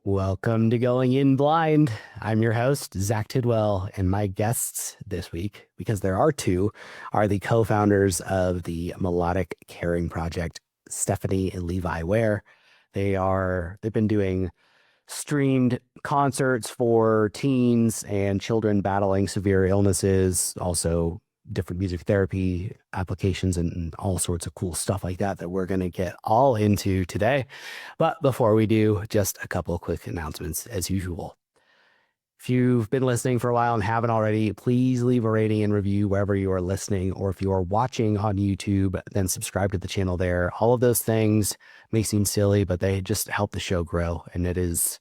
Welcome to Going In Blind. I'm your host, Zach Tidwell, and my guests this week, because there are two, are the co-founders of the Melodic Caring Project, Stephanie and Levi Ware. They've been doing streamed concerts for teens and children battling severe illnesses, also different music therapy applications and all sorts of cool stuff like that we're going to get all into today. But before we do, just a couple of quick announcements as usual. If you've been listening for a while and haven't already, please leave a rating and review wherever you are listening, or if you are watching on YouTube, then subscribe to the channel there. All of those things may seem silly, but they just help the show grow, and that's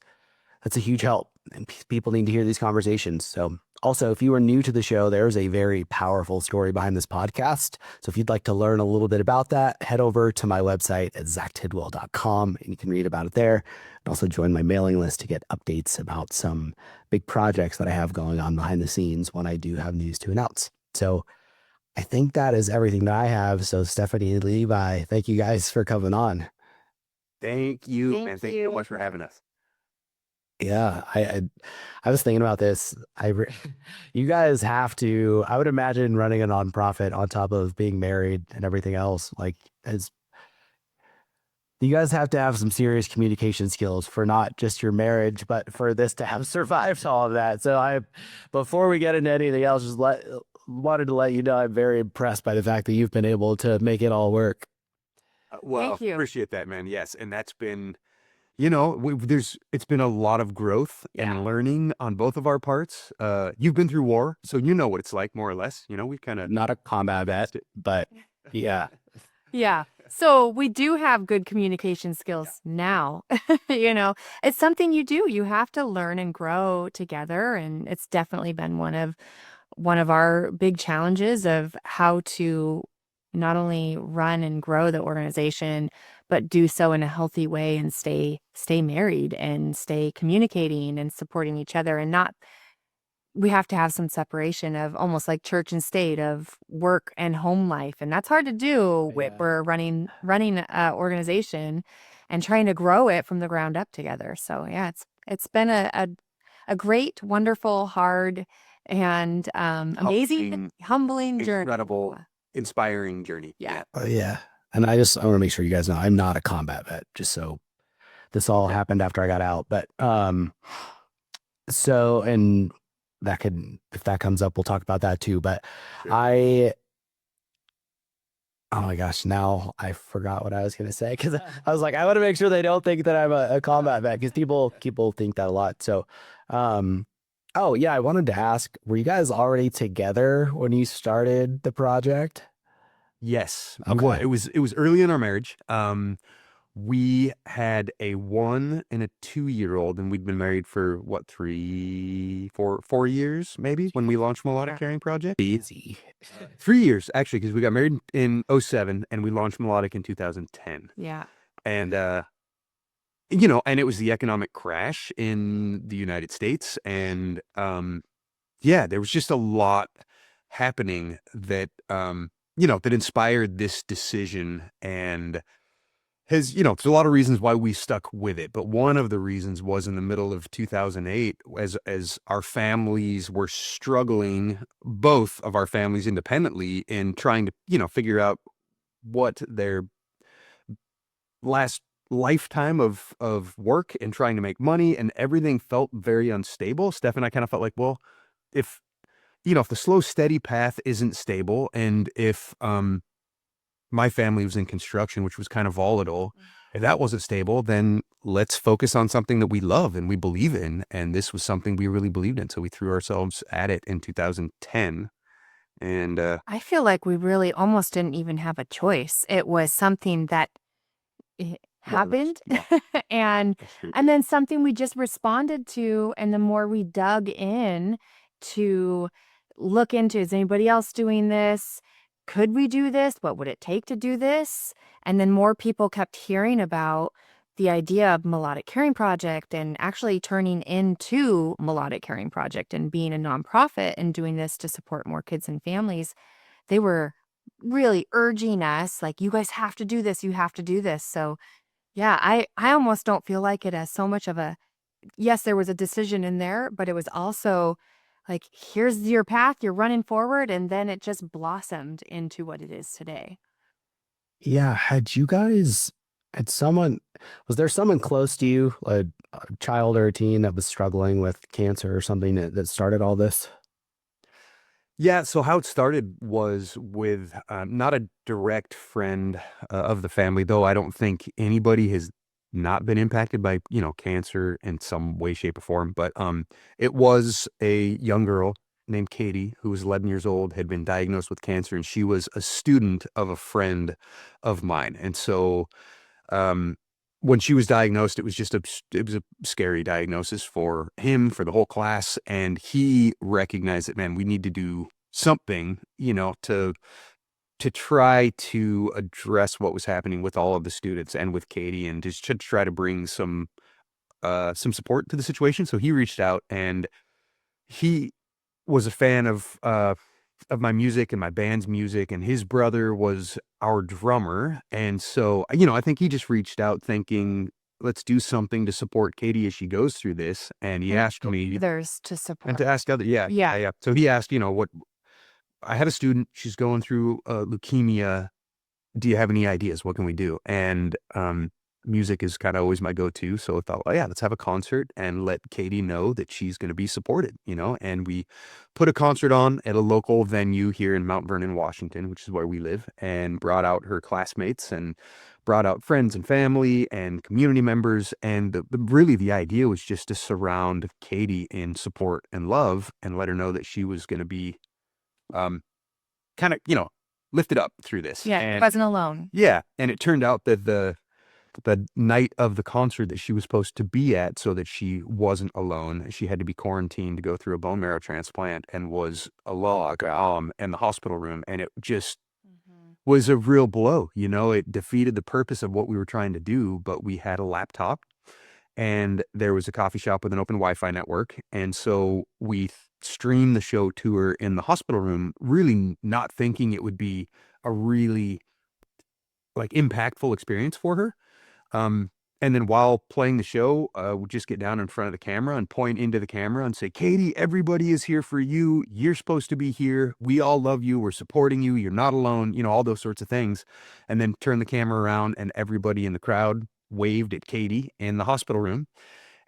a huge help. And people need to hear these conversations. So also, if you are new to the show, there's a very powerful story behind this podcast. So if you'd like to learn a little bit about that, head over to my website at zachtidwell.com and you can read about it there. And also join my mailing list to get updates about some big projects that I have going on behind the scenes when I do have news to announce. So I think that is everything that I have. So Stephanie and Levi, thank you guys for coming on. Thank you, man. Thank you so much for having us. Yeah, I was thinking about this. You guys have to. I would imagine running a nonprofit on top of being married and everything else. Like, as you guys have to have some serious communication skills for not just your marriage, but for this to have survived all of that. So before we get into anything else, wanted to let you know I'm very impressed by the fact that you've been able to make it all work. Well, Thank you. appreciate that, man. Yes, and that's been, it's been a lot of growth and learning on both of our parts. You've been through war, so you know what it's like, more or less. We've kind of Not a combat vet, but yeah. Yeah. So we do have good communication skills now. It's something you do. You have to learn and grow together. And it's definitely been one of our big challenges of how to not only run and grow the organization, but do so in a healthy way and stay married and stay communicating and supporting each other and not we have to have some separation of almost like church and state of work and home life. And that's hard to do when we're running a organization and trying to grow it from the ground up together. So yeah, it's been a great, wonderful, hard, and amazing, humbling journey. incredible, inspiring journey. Yeah. Oh, yeah. And I want to make sure you guys know I'm not a combat vet, just so this all happened after I got out. But so, and if that comes up, we'll talk about that too. But Sure. oh my gosh, now I forgot what I was going to say because I was like, I want to make sure they don't think that I'm a combat vet because people think that a lot. So, oh yeah, I wanted to ask, were you guys already together when you started the project? Yes. Okay. It was early in our marriage. We had a 1 and a 2-year-old, and we'd been married for what, 4 years, maybe, when we launched Melodic Caring Project. Busy. 3 years, actually, because we got married in 2007 and we launched Melodic in 2010. Yeah. And, and it was the economic crash in the United States. And, there was just a lot happening that, that inspired this decision and there's a lot of reasons why we stuck with it. But one of the reasons was in the middle of 2008, as our families were struggling, both of our families independently, in trying to, figure out what their last lifetime of work and trying to make money, and everything felt very unstable. Steph and I kind of felt like, well, if the slow, steady path isn't stable, and if my family was in construction, which was kind of volatile, if that wasn't stable, then let's focus on something that we love and we believe in. And this was something we really believed in. So we threw ourselves at it in 2010. And I feel like we really almost didn't even have a choice. It was something that happened and then something we just responded to. And the more we dug in to look into, is anybody else doing this? Could we do this? What would it take to do this? And then more people kept hearing about the idea of Melodic Caring Project and actually turning into Melodic Caring Project and being a nonprofit and doing this to support more kids and families. They were really urging us, like, you guys have to do this. You have to do this. So yeah, I almost don't feel like it as so much of a yes, there was a decision in there, but it was also like, here's your path, you're running forward. And then it just blossomed into what it is today. Yeah. Was there someone close to you, a child or a teen that was struggling with cancer or something that started all this? Yeah, so how it started was with not a direct friend of the family, though I don't think anybody has not been impacted by, cancer in some way, shape, or form. But it was a young girl named Katie who was 11 years old, had been diagnosed with cancer, and she was a student of a friend of mine. And so um, when she was diagnosed, it was a scary diagnosis for him, for the whole class, and he recognized that, man, we need to do something, to try to address what was happening with all of the students and with Katie, and just to try to bring some support to the situation. So he reached out, and he was a fan of my music and my band's music, and his brother was our drummer. And so, I think he just reached out thinking, let's do something to support Katie as she goes through this. And he And asked me, others to and support. to ask other, yeah, Yeah. yeah, yeah. So he asked, what I had a student, she's going through leukemia. Do you have any ideas? What can we do? And music is kind of always my go-to. So I thought, oh yeah, let's have a concert and let Katie know that she's going to be supported, and we put a concert on at a local venue here in Mount Vernon, Washington, which is where we live, and brought out her classmates and brought out friends and family and community members. And really the idea was just to surround Katie in support and love and let her know that she was going to be um, kind of, lifted up through this. Yeah. And Wasn't alone. yeah, and it turned out that the night of the concert that she was supposed to be at, so that she wasn't alone, she had to be quarantined to go through a bone marrow transplant, and was alone in the hospital room. And it just was a real blow. It defeated the purpose of what we were trying to do. But we had a laptop, and there was a coffee shop with an open Wi-Fi network, and so we streamed the show to her in the hospital room, really not thinking it would be a really impactful experience for her. Um, and then while playing the show, we'd just get down in front of the camera and point into the camera and say, Katie, everybody is here for you. You're supposed to be here. We all love you. We're supporting you. You're not alone. All those sorts of things. And then turn the camera around, and everybody in the crowd waved at Katie in the hospital room.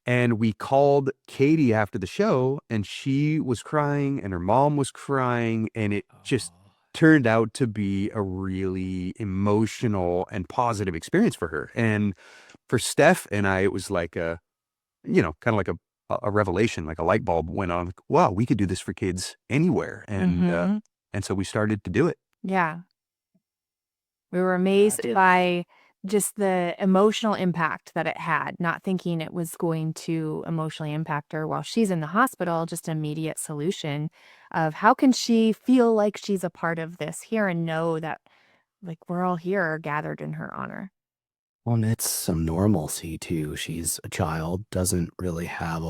And we called Katie after the show, and she was crying and her mom was crying. And it just turned out to be a really emotional and positive experience for her. And for Steph and I, it was like kind of like a revelation, like a light bulb went on. Like, wow, we could do this for kids anywhere. And so we started to do it. Yeah. We were amazed by just the emotional impact that it had, not thinking it was going to emotionally impact her while she's in the hospital, just an immediate solution of how can she feel like she's a part of this here and know that like we're all here gathered in her honor. Well, and it's some normalcy too. She's a child, doesn't really have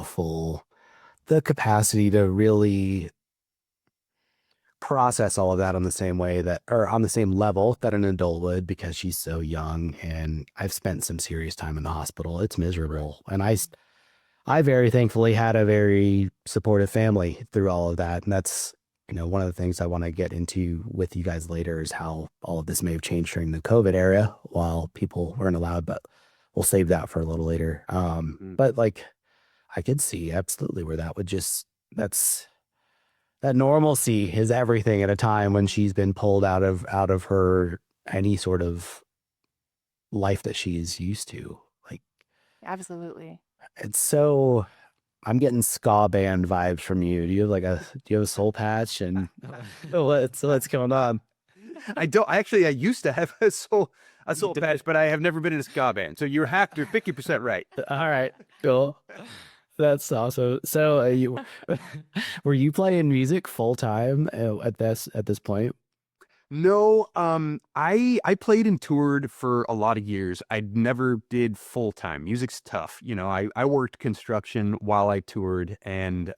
the capacity to really process all of that on the same way or on the same level that an adult would, because she's so young. And I've spent some serious time in the hospital. It's miserable. And I very thankfully had a very supportive family through all of that. And that's, one of the things I want to get into with you guys later is how all of this may have changed during the COVID era while people weren't allowed, but we'll save that for a little later. But I could see absolutely where that normalcy is everything at a time when she's been pulled out of her any sort of life that she's used to. Absolutely. It's so I'm getting ska band vibes from you. Do you have a soul patch and what's going on? I don't actually. I used to have a soul patch, but I have never been in a ska band. So you have to 50% right. All right, cool. That's awesome. So were you playing music full time at this point? No, I played and toured for a lot of years. I never did full time. Music's tough. I worked construction while I toured, and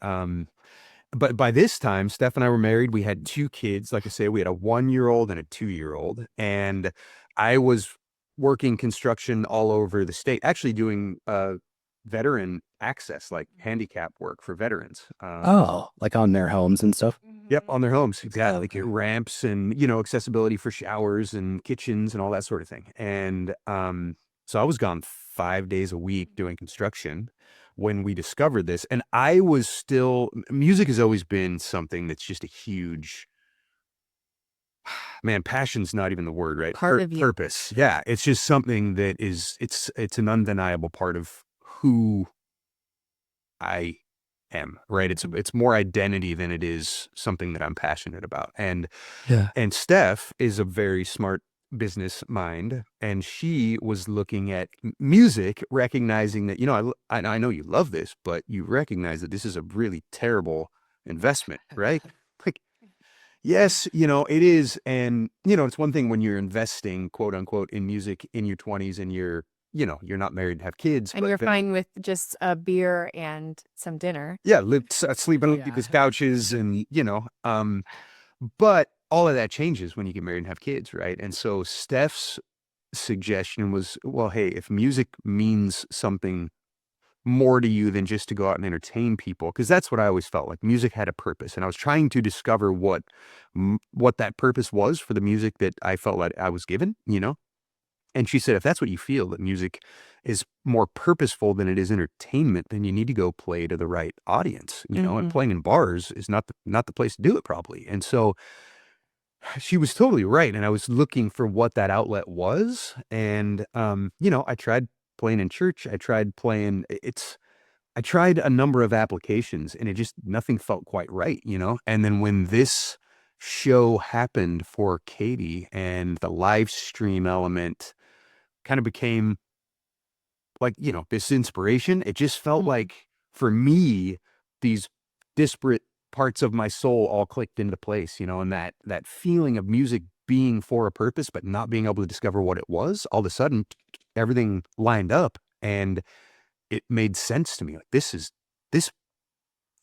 but by this time, Steph and I were married. We had 2 kids. Like I say, we had a 1-year-old and a 2-year-old, and I was working construction all over the state, actually doing veteran access, like handicap work for veterans. Oh, like on their homes and stuff. Yep, on their homes, exactly. Okay. Like ramps and, you know, accessibility for showers and kitchens and all that sort of thing. And so I was gone 5 days a week doing construction when we discovered this. And I was still, music has always been something that's just a huge, man, passion's not even the word, right? Part of you. Purpose. Yeah, it's just something that is, it's an undeniable part of who I am, right? It's more identity than it is something that I'm passionate about. Yeah. And Steph is a very smart business mind, and she was looking at music, recognizing that, you know, I know you love this, but you recognize that this is a really terrible investment, right? Like, yes, you know, it is. And, you know, it's one thing when you're investing, quote unquote, in music in your 20s and you're, you know, you're not married and have kids. And you're fine with just a beer and some dinner. Yeah, sleep on people's couches and, you know, but all of that changes when you get married and have kids, right? And so Steph's suggestion was, well, hey, if music means something more to you than just to go out and entertain people, because that's what I always felt like. Music had a purpose, and I was trying to discover what that purpose was for the music that I felt like I was given, you know? And she said, if that's what you feel, that music is more purposeful than it is entertainment, then you need to go play to the right audience, you know, and playing in bars is not the place to do it probably. And so she was totally right. And I was looking for what that outlet was. And, you know, I tried playing in church. I tried playing, I tried a number of applications and it just, nothing felt quite right, you know? And then when this show happened for Katie and the live stream element kind of became like, you know, this inspiration, it just felt like for me, these disparate parts of my soul all clicked into place, you know, and that feeling of music being for a purpose, but not being able to discover what it was, all of a sudden everything lined up and it made sense to me. Like this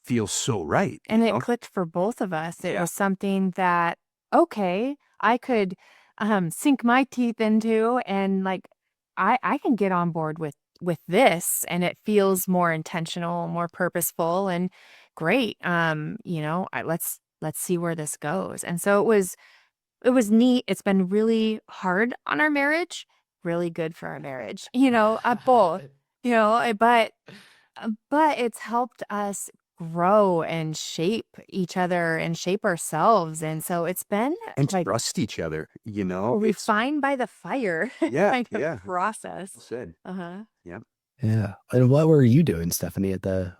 feels so right. And you it know? clicked for both of us. It Yeah. was something that, okay, I could sink my teeth into, and like I can get on board with this, and it feels more intentional, more purposeful, and great. You know, let's see where this goes. And so it was neat. It's been really hard on our marriage, really good for our marriage. You know, both. You know, but it's helped us grow and shape each other and shape ourselves. And so it's been And like trust each other, you know? It's refined by the fire yeah, kind yeah. of process. Well said. Uh-huh. Yeah. Yeah. And what were you doing, Stephanie, at the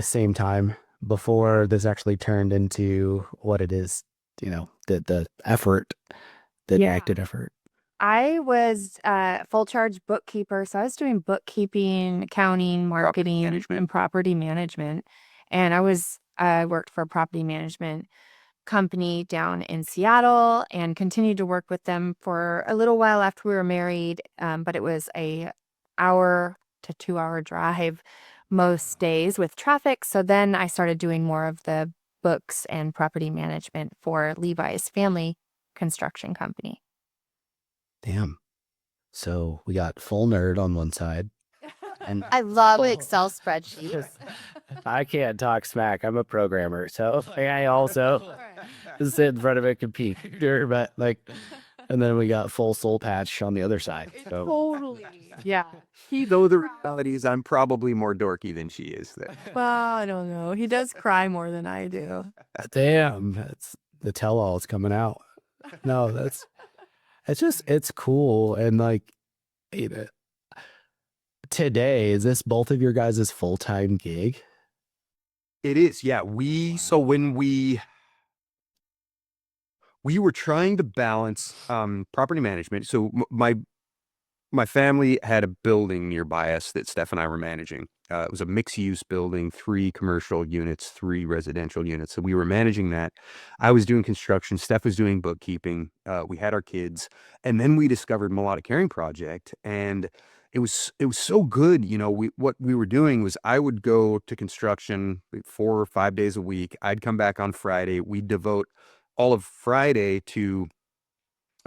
same time before this actually turned into what it is, you know, the effort, the Yeah. acted effort? I was full charge bookkeeper. So I was doing bookkeeping, accounting, marketing, management. and property management. And I worked for a property management company down in Seattle and continued to work with them for a little while after we were married. But it was a hour to 2 hour drive most days with traffic. So then I started doing more of the books and property management for Levi's family construction company. Damn. So we got full nerd on one side. And I love Excel spreadsheets. I can't talk smack. I'm a programmer. So I also sit in front of a computer, but like, and then we got full soul patch on the other side. So Totally. Yeah. Though the reality is I'm probably more dorky than she is. Well, I don't know. He does cry more than I do. damn, that's the tell all is coming out. No, it's cool. And like, you know, today, is this both of your guys' full-time gig? It is, yeah. So when we were trying to balance property management. So my family had a building nearby us that Steph and I were managing. It was a mixed-use building, 3 commercial units, 3 residential units. So we were managing that. I was doing construction. Steph was doing bookkeeping. We had our kids, and then we discovered Melodic Caring Project, and it was so good. You know, what we were doing was I would go to construction 4 or 5 days a week. I'd come back on Friday. We'd devote all of Friday to,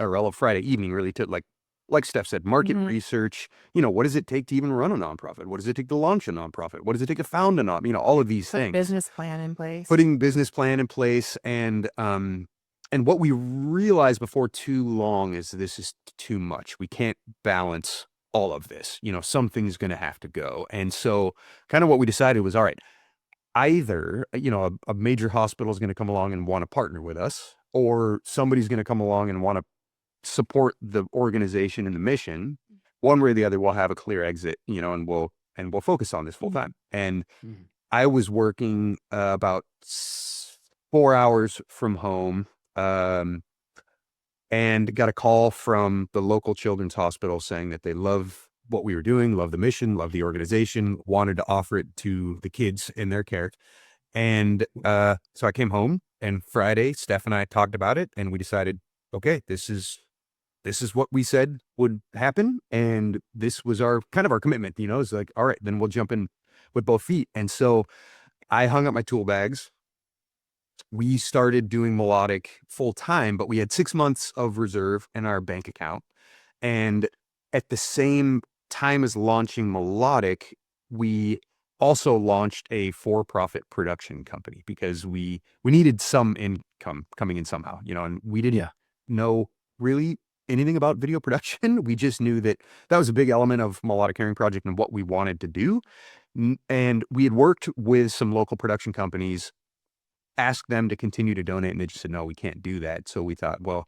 or all of Friday evening, really, to like like Steph said, market Mhm. research. What does it take to even run a nonprofit? What does it take to launch a nonprofit? What does it take to found a all of these Put a things. business plan in place. Putting business plan in place, and what we realized before too long is this is too much. We can't balance all of this. Something's going to have to go. And so kind of what we decided was, all right, either, a major hospital is going to come along and want to partner with us, or somebody's going to come along and want to support the organization and the mission. One way or the other, we'll have a clear exit, and we'll focus on this full time. And Mhm. I was working about 4 hours from home, and got a call from the local children's hospital saying that they love what we were doing, love the mission, love the organization, wanted to offer it to the kids in their care. And so I came home, and Friday, Steph and I talked about it, and we decided, okay, this is what we said would happen, and this was our commitment. It's like, all right, then we'll jump in with both feet. And so I hung up my tool bags. We started doing Melodic full time, but we had 6 months of reserve in our bank account. And at the same time as launching Melodic, we also launched a for-profit production company because we needed some income coming in somehow, and we didn't Yeah. know really anything about video production. We just knew that was a big element of Melodic Caring Project and what we wanted to do. And we had worked with some local production companies, asked them to continue to donate, and they just said, no, we can't do that. So we thought, well,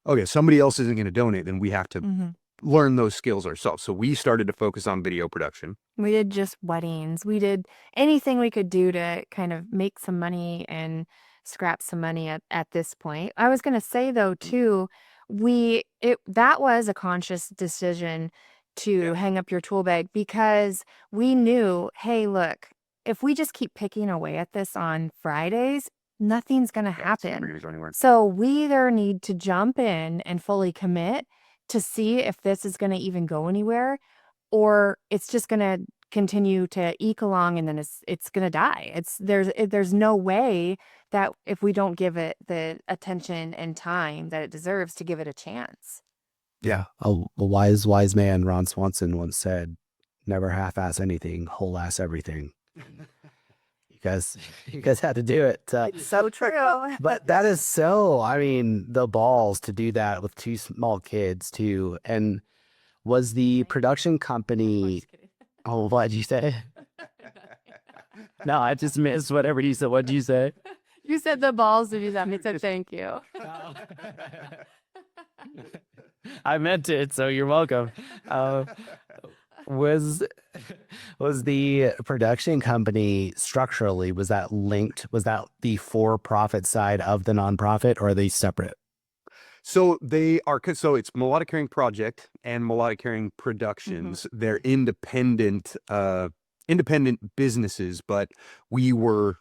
okay, somebody else isn't going to donate, then we have to Mhm. learn those skills ourselves. So we started to focus on video production. We did just weddings. We did anything we could do to kind of make some money and scrap some money at this point. I was going to say though too, that was a conscious decision to hang up your tool bag because we knew, hey, look, if we just keep picking away at this on Fridays, nothing's going to It's never happen. gonna go anywhere. So we either need to jump in and fully commit to see if this is going to even go anywhere, or it's just gonna continue to eke along and then it's gonna die. There's no way that if we don't give it the attention and time that it deserves to give it a chance. Yeah. A wise man, Ron Swanson, once said, never half-ass anything, whole-ass everything. You guys had to do it. It's so true. But that is so, I mean, the balls to do that with two small kids too. And was the production company, oh, what did you say? No, I just missed whatever you said. What did you say? You said the balls to do that. I said thank you. I meant it, so you're welcome. Was the production company structurally, was that linked? Was that the for-profit side of the nonprofit, or are they separate? So it's Melodic Caring Project and Melodic Caring Productions. They're independent businesses, but we were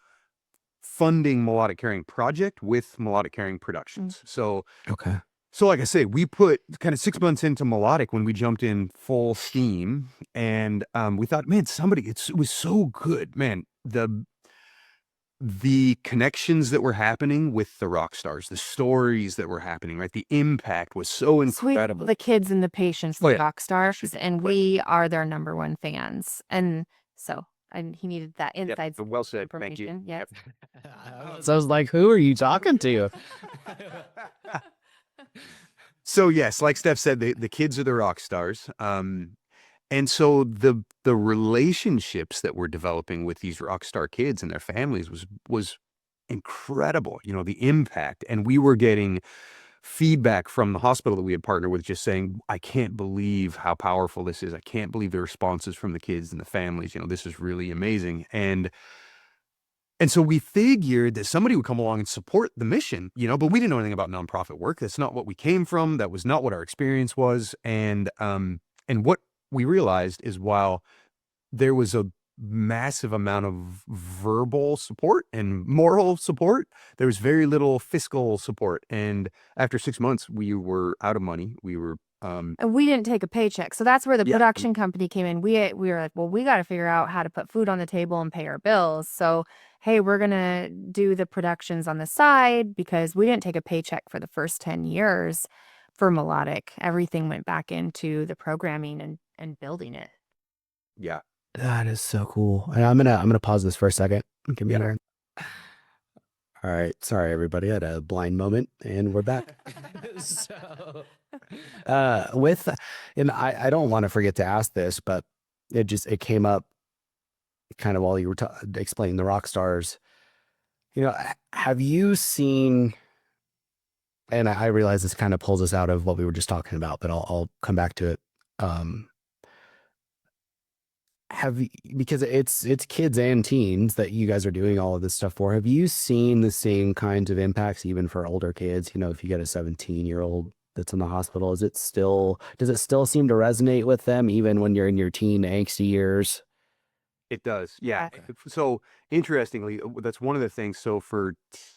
funding Melodic Caring Project with Melodic Caring Productions. So Okay. like I say, we put kind of 6 months into Melodic when we jumped in full steam, and we thought, man, it was so good, man. The connections that were happening with the Rockstars, the stories that were happening, right? The impact was so incredible. The kids and the patients, Oh, the yeah. Rockstars, and we are their number one fans. And so he needed that inside Well said. Thank you. information. Yes. So I was like, who are you talking to? So yes, like Steph said, the kids are the rock stars. And so the relationships that we're developing with these rock star kids and their families was incredible. The impact, and we were getting feedback from the hospital that we had partnered with, just saying, I can't believe how powerful this is. I can't believe the responses from the kids and the families. This is really amazing. And so we figured that somebody would come along and support the mission, but we didn't know anything about nonprofit work. That's not what we came from. That was not what our experience was. And what we realized is, while there was a massive amount of verbal support and moral support, there was very little fiscal support. And after 6 months, we were out of money. We were And we didn't take a paycheck. So that's where the production company came in. We were like, well, we got to figure out how to put food on the table and pay our bills. So, hey, we're going to do the productions on the side because we didn't take a paycheck for the first 10 years. for Melodic. Everything went back into the programming and building it. Yeah. That is so cool. And I'm gonna pause this for a second. Give me a Yeah. minute. All right. Sorry, everybody. I had a blind moment and we're back. So, with, and I don't want to forget to ask this, but it came up kind of while you were explaining the Rockstars. Have you seen, and I realize this kind of pulls us out of what we were just talking about, but I'll come back to it. Um, because it's kids and teens that you guys are doing all of this stuff for. Have you seen the same kinds of impacts even for older kids? If you get a 17-year-old that's in the hospital, does it still seem to resonate with them even when you're in your teen angsty years? It does. Yeah. Yeah. So interestingly, that's one of the things. So for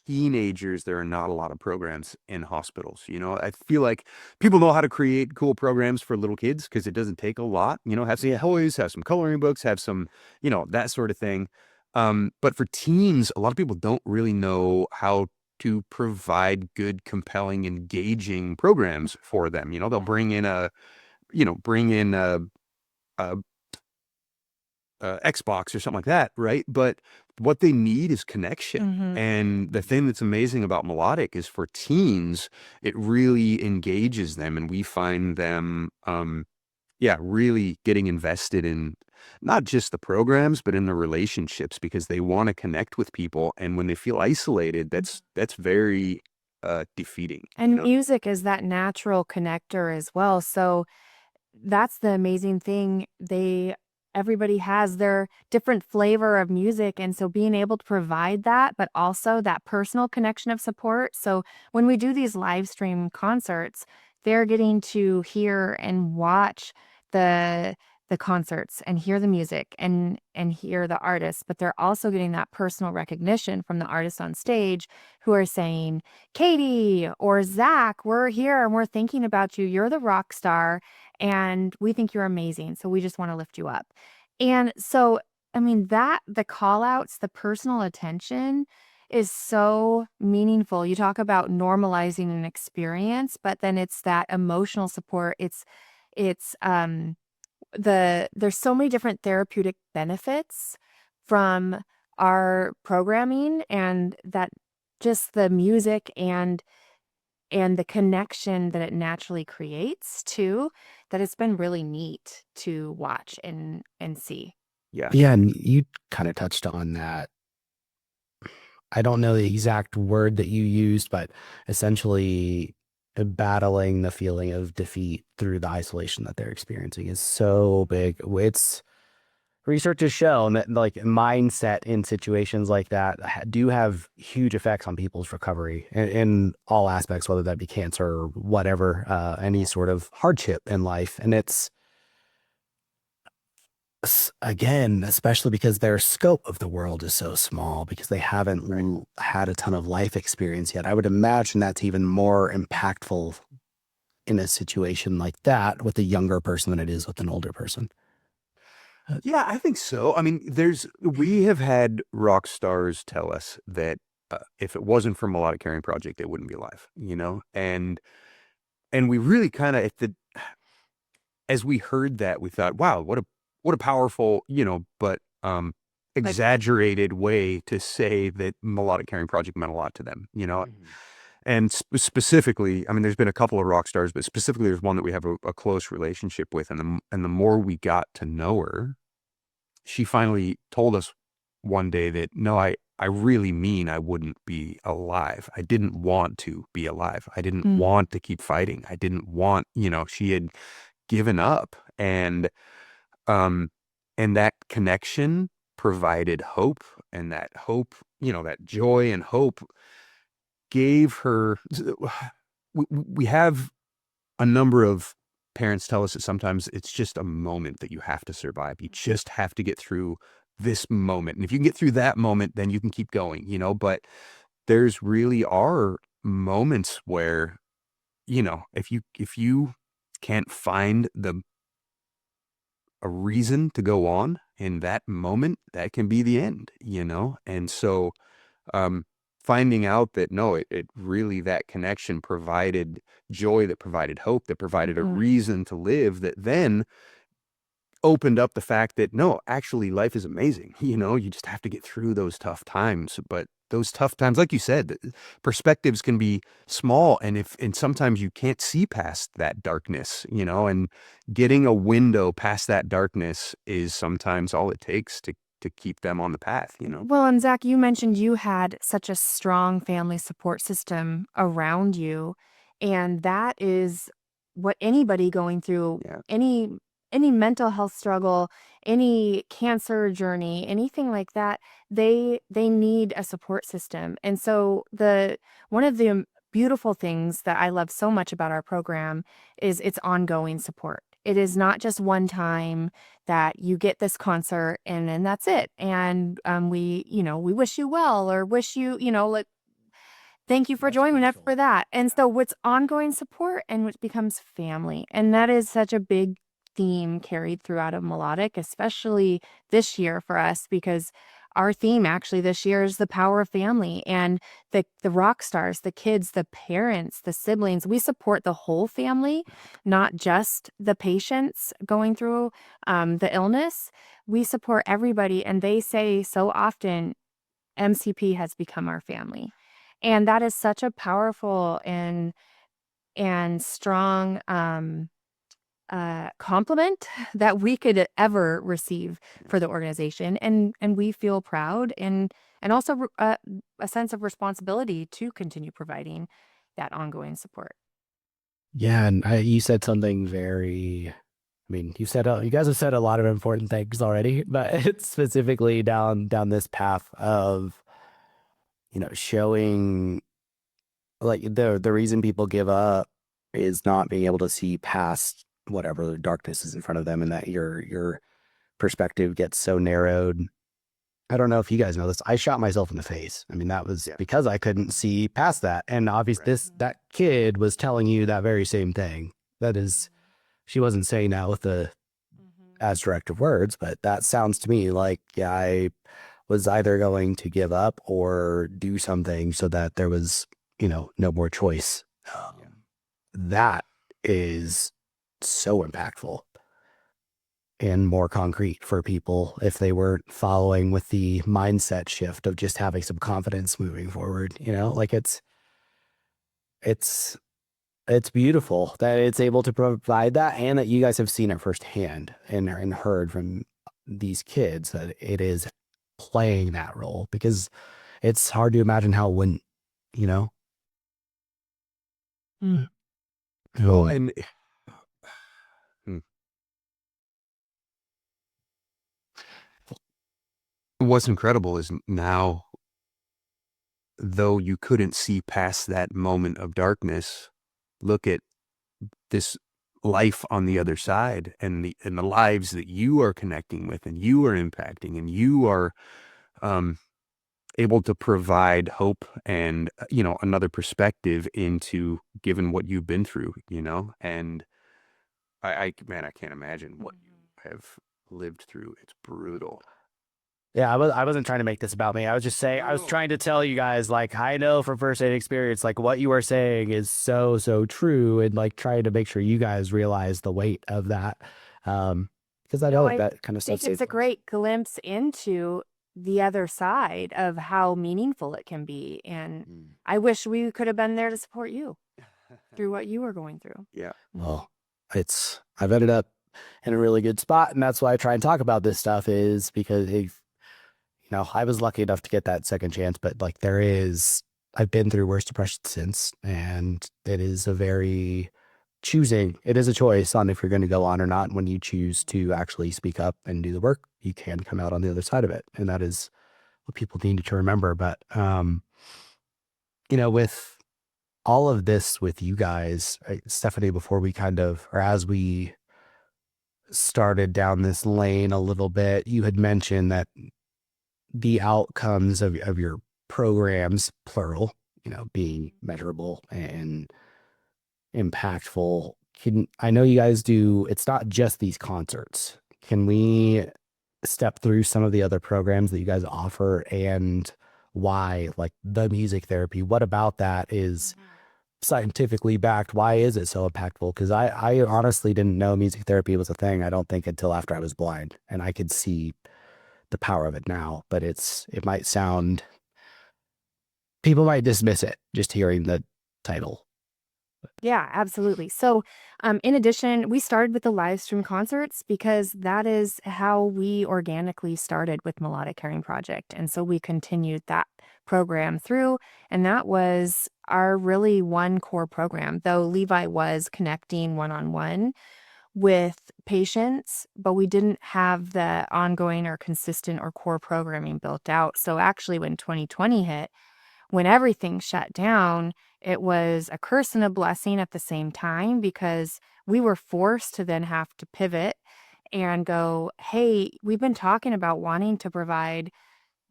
teenagers, there are not a lot of programs in hospitals. I feel like people know how to create cool programs for little kids because it doesn't take a lot, have some toys, have some coloring books, have some, that sort of thing. But for teens, a lot of people don't really know how to provide good, compelling, engaging programs for them. They'll bring in a Xbox or something like that, right? But what they need is connection. Mm-hmm. And the thing that's amazing about Melodic is for teens, it really engages them, and we find them, really getting invested in not just the programs, but in the relationships because they want to connect with people. And when they feel isolated, that's very defeating. And music is that natural connector as well. So that's the amazing thing. Everybody has their different flavor of music. And so being able to provide that, but also that personal connection of support. So when we do these live stream concerts, they're getting to hear and watch the concerts and hear the music and hear the artists, but they're also getting that personal recognition from the artists on stage who are saying, Katie or Zach, we're here and we're thinking about you. You're the rock star and we think you're amazing. So we just want to lift you up. And so, I mean, the call outs, the personal attention is so meaningful. You talk about normalizing an experience, but then it's that emotional support. It's there's so many different therapeutic benefits from our programming, and that just the music and the connection that it naturally creates too, that it's been really neat to watch and see. Yeah. Yeah, and you kind of touched on that. I don't know the exact word that you used, but essentially battling the feeling of defeat through the isolation that they're experiencing is so big. It's research has shown that like mindset in situations like that do have huge effects on people's recovery in all aspects, whether that be cancer or whatever, any sort of hardship in life. And it's, again, especially because their scope of the world is so small because they haven't had a ton of life experience yet. I would imagine that's even more impactful in a situation like that with a younger person than it is with an older person. Yeah, I think so. I mean, we have had rock stars tell us that if it wasn't for Melodic Caring Project, they wouldn't be alive, and we really kind of, as we heard that, we thought, wow, what a powerful, but exaggerated way to say that Melodic Caring Project meant a lot to them, And specifically, I mean, there's been a couple of rock stars, but specifically, there's one that we have a close relationship with, and the more we got to know her, she finally told us one day that, no, I really mean I wouldn't be alive. I didn't want to be alive. I didn't want to keep fighting. I didn't want, she had given up, um, and that connection provided hope, and that hope, that joy and hope gave her, we have a number of parents tell us that sometimes it's just a moment that you have to survive. You just have to get through this moment. And if you can get through that moment, then you can keep going, but there's really are moments where, if you can't find a reason to go on in that moment, that can be the end, And so, um, finding out that no, it really, that connection provided joy, that provided hope, that provided a reason to live, that then opened up the fact that no, actually life is amazing. You just have to get through those tough times. But those tough times, like you said, perspectives can be small, and sometimes you can't see past that darkness, and getting a window past that darkness is sometimes all it takes to keep them on the path. Well, and Zach, you mentioned you had such a strong family support system around you, and that is what anybody going through Yeah. any mental health struggle, any cancer journey, anything like that, they need a support system. And so one of the beautiful things that I love so much about our program is its ongoing support. It is not just one time that you get this concert and then that's it. And we wish you well or wish you, like, thank you for That's joining us crucial. for that. And so what's ongoing support and which becomes family. And that is such a big theme carried throughout of Melodic, especially this year for us, because our theme actually this year is the power of family, and the rock stars, the kids, the parents, the siblings. We support the whole family, not just the patients going through the illness. We support everybody. And they say so often, MCP has become our family. And that is such a powerful and strong compliment that we could ever receive for the organization, and we feel proud and also a sense of responsibility to continue providing that ongoing support. Yeah, and you said something very. I mean, you guys have said a lot of important things already, but it's specifically down this path of showing like the reason people give up is not being able to see past whatever darkness is in front of them, and that your perspective gets so narrowed. I don't know if you guys know this. I shot myself in the face. I mean, that was because I couldn't see past that. And obviously that kid was telling you that very same thing. That is, she wasn't saying that with the as direct of words, but that sounds to me like, I was either going to give up or do something so that there was, no more choice. That is so impactful and more concrete for people if they weren't following with the mindset shift of just having some confidence moving forward. Like it's beautiful that it's able to provide that, and that you guys have seen it firsthand and heard from these kids that it is playing that role, because it's hard to imagine how it wouldn't, Well, and what's incredible is now, though you couldn't see past that moment of darkness, look at this life on the other side, and the lives that you are connecting with, and you are impacting, and you are able to provide hope and another perspective into given what you've been through, and man, I can't imagine what you have lived through. It's brutal. Yeah, I wasn't trying to make this about me. I was just saying, I was trying to tell you guys, like, I know from firsthand experience, like what you are saying is so, so true, and like trying to make sure you guys realize the weight of that. Because I know that kind of I stuff. think it's a great glimpse into the other side of how meaningful it can be. And I wish we could have been there to support you through what you were going through. Yeah. Well, I've ended up in a really good spot, and that's why I try and talk about this stuff, is because I was lucky enough to get that second chance, but like I've been through worse depression since, and it is it is a choice on if you're going to go on or not. When you choose to actually speak up and do the work, you can come out on the other side of it. And that is what people need to remember. But, with all of this with you guys, right, Stephanie, before we or as we started down this lane a little bit, you had mentioned that the outcomes of your programs, plural, being measurable and impactful. I know you guys do, it's not just these concerts. Can we step through some of the other programs that you guys offer and why, like the music therapy, what about that is scientifically backed? Why is it so impactful? Because I honestly didn't know music therapy was a thing, I don't think, until after I was blind, and I could see the power of it now. But it might sound, people might dismiss it just hearing the title. Yeah, absolutely. So, in addition, we started with the live stream concerts because that is how we organically started with Melodic Caring Project. And so we continued that program through, and that was our really one core program, though Levi was connecting one-on-one with patients, but we didn't have the ongoing or consistent or core programming built out. So actually, when 2020 hit, when everything shut down, it was a curse and a blessing at the same time because we were forced to then have to pivot and go, hey, we've been talking about wanting to provide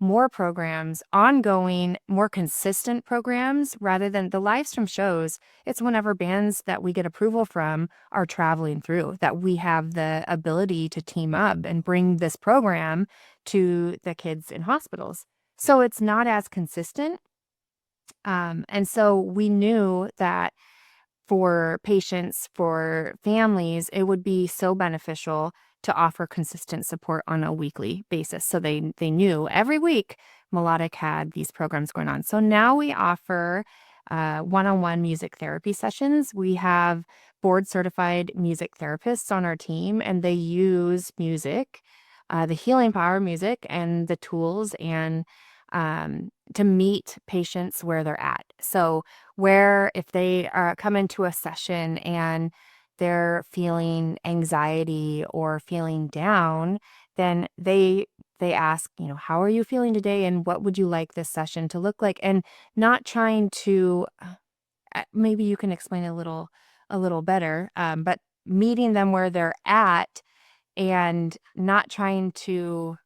more programs, ongoing, more consistent programs rather than the live stream shows. It's whenever bands that we get approval from are traveling through that we have the ability to team up and bring this program to the kids in hospitals. So it's not as consistent. And so we knew that for patients, for families, it would be so beneficial to offer consistent support on a weekly basis. So they knew every week Melodic had these programs going on. So now we offer one-on-one music therapy sessions. We have board certified music therapists on our team, and they use music, the healing power of music and the tools and to meet patients where they're at. So where if they come into a session and they're feeling anxiety or feeling down, then they ask, how are you feeling today and what would you like this session to look like? And not trying to maybe you can explain a little better, but meeting them where they're at and not trying to,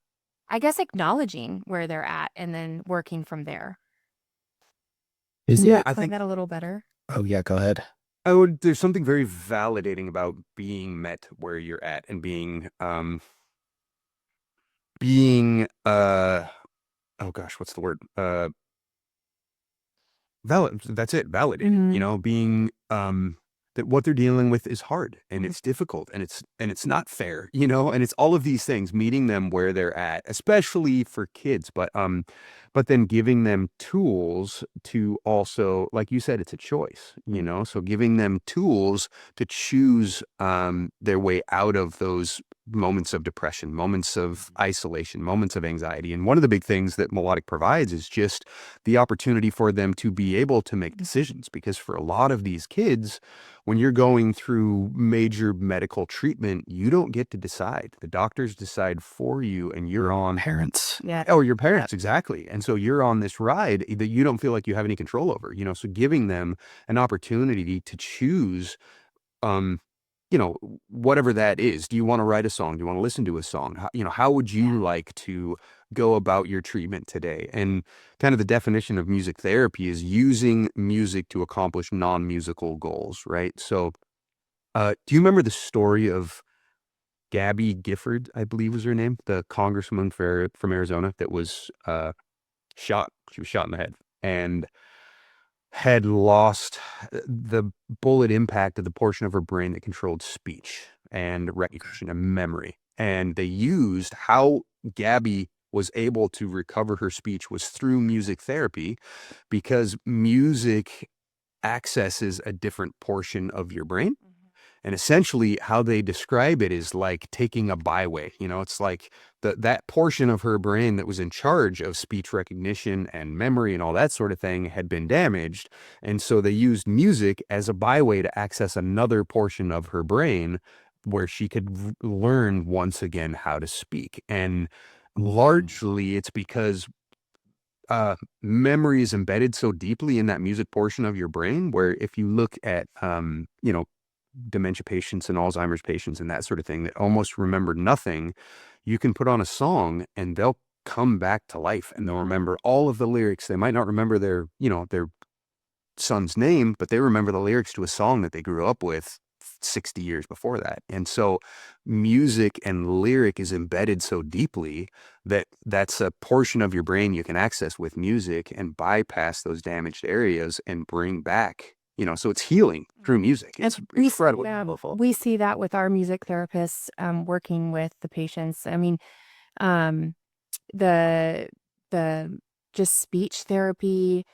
I guess, acknowledging where they're at and then working from there. Is Can you Yeah, I explain think that a little better? Oh yeah, go ahead. there's something very validating about being met where you're at and being oh gosh, what's the word? That's it, validated. Mhm. Being that what they're dealing with is hard and Mhm. it's difficult and it's not fair, and it's all of these things, meeting them where they're at, especially for kids, but then giving them tools to also, like you said, it's a choice, so giving them tools to choose their way out of those moments of depression, moments of isolation, moments of anxiety. And one of the big things that Melodic provides is just the opportunity for them to be able to make decisions. Because for a lot of these kids, when you're going through major medical treatment, you don't get to decide. The doctors decide for you, and you're on Parents. Yeah. or your parents, exactly. And so you're on this ride that you don't feel like you have any control over, so giving them an opportunity to choose, um, whatever that is. Do you want to write a song? Do you want to listen to a song? How would you like to go about your treatment today? And kind of the definition of music therapy is using music to accomplish non-musical goals, right? So, do you remember the story of Gabby Gifford, I believe was her name, the congresswoman from Arizona that was shot? She was shot in the head and had lost the bullet impacted the portion of her brain that controlled speech and recognition and memory. And they used how Gabby was able to recover her speech was through music therapy, because music accesses a different portion of your brain. And essentially how they describe it is like taking a byway. It's like that portion of her brain that was in charge of speech recognition and memory and all that sort of thing had been damaged. And so they used music as a byway to access another portion of her brain where she could learn once again how to speak. And largely it's because memory is embedded so deeply in that music portion of your brain, where if you look at, dementia patients and Alzheimer's patients and that sort of thing that almost remember nothing, you can put on a song and they'll come back to life and they'll remember all of the lyrics. They might not remember their son's name, but they remember the lyrics to a song that they grew up with 60 years before that. And so music and lyric is embedded so deeply that that's a portion of your brain you can access with music and bypass those damaged areas and bring back, so it's healing through music. It's incredible. We see that with our music therapists working with the patients. I mean, um, the the just speech therapy,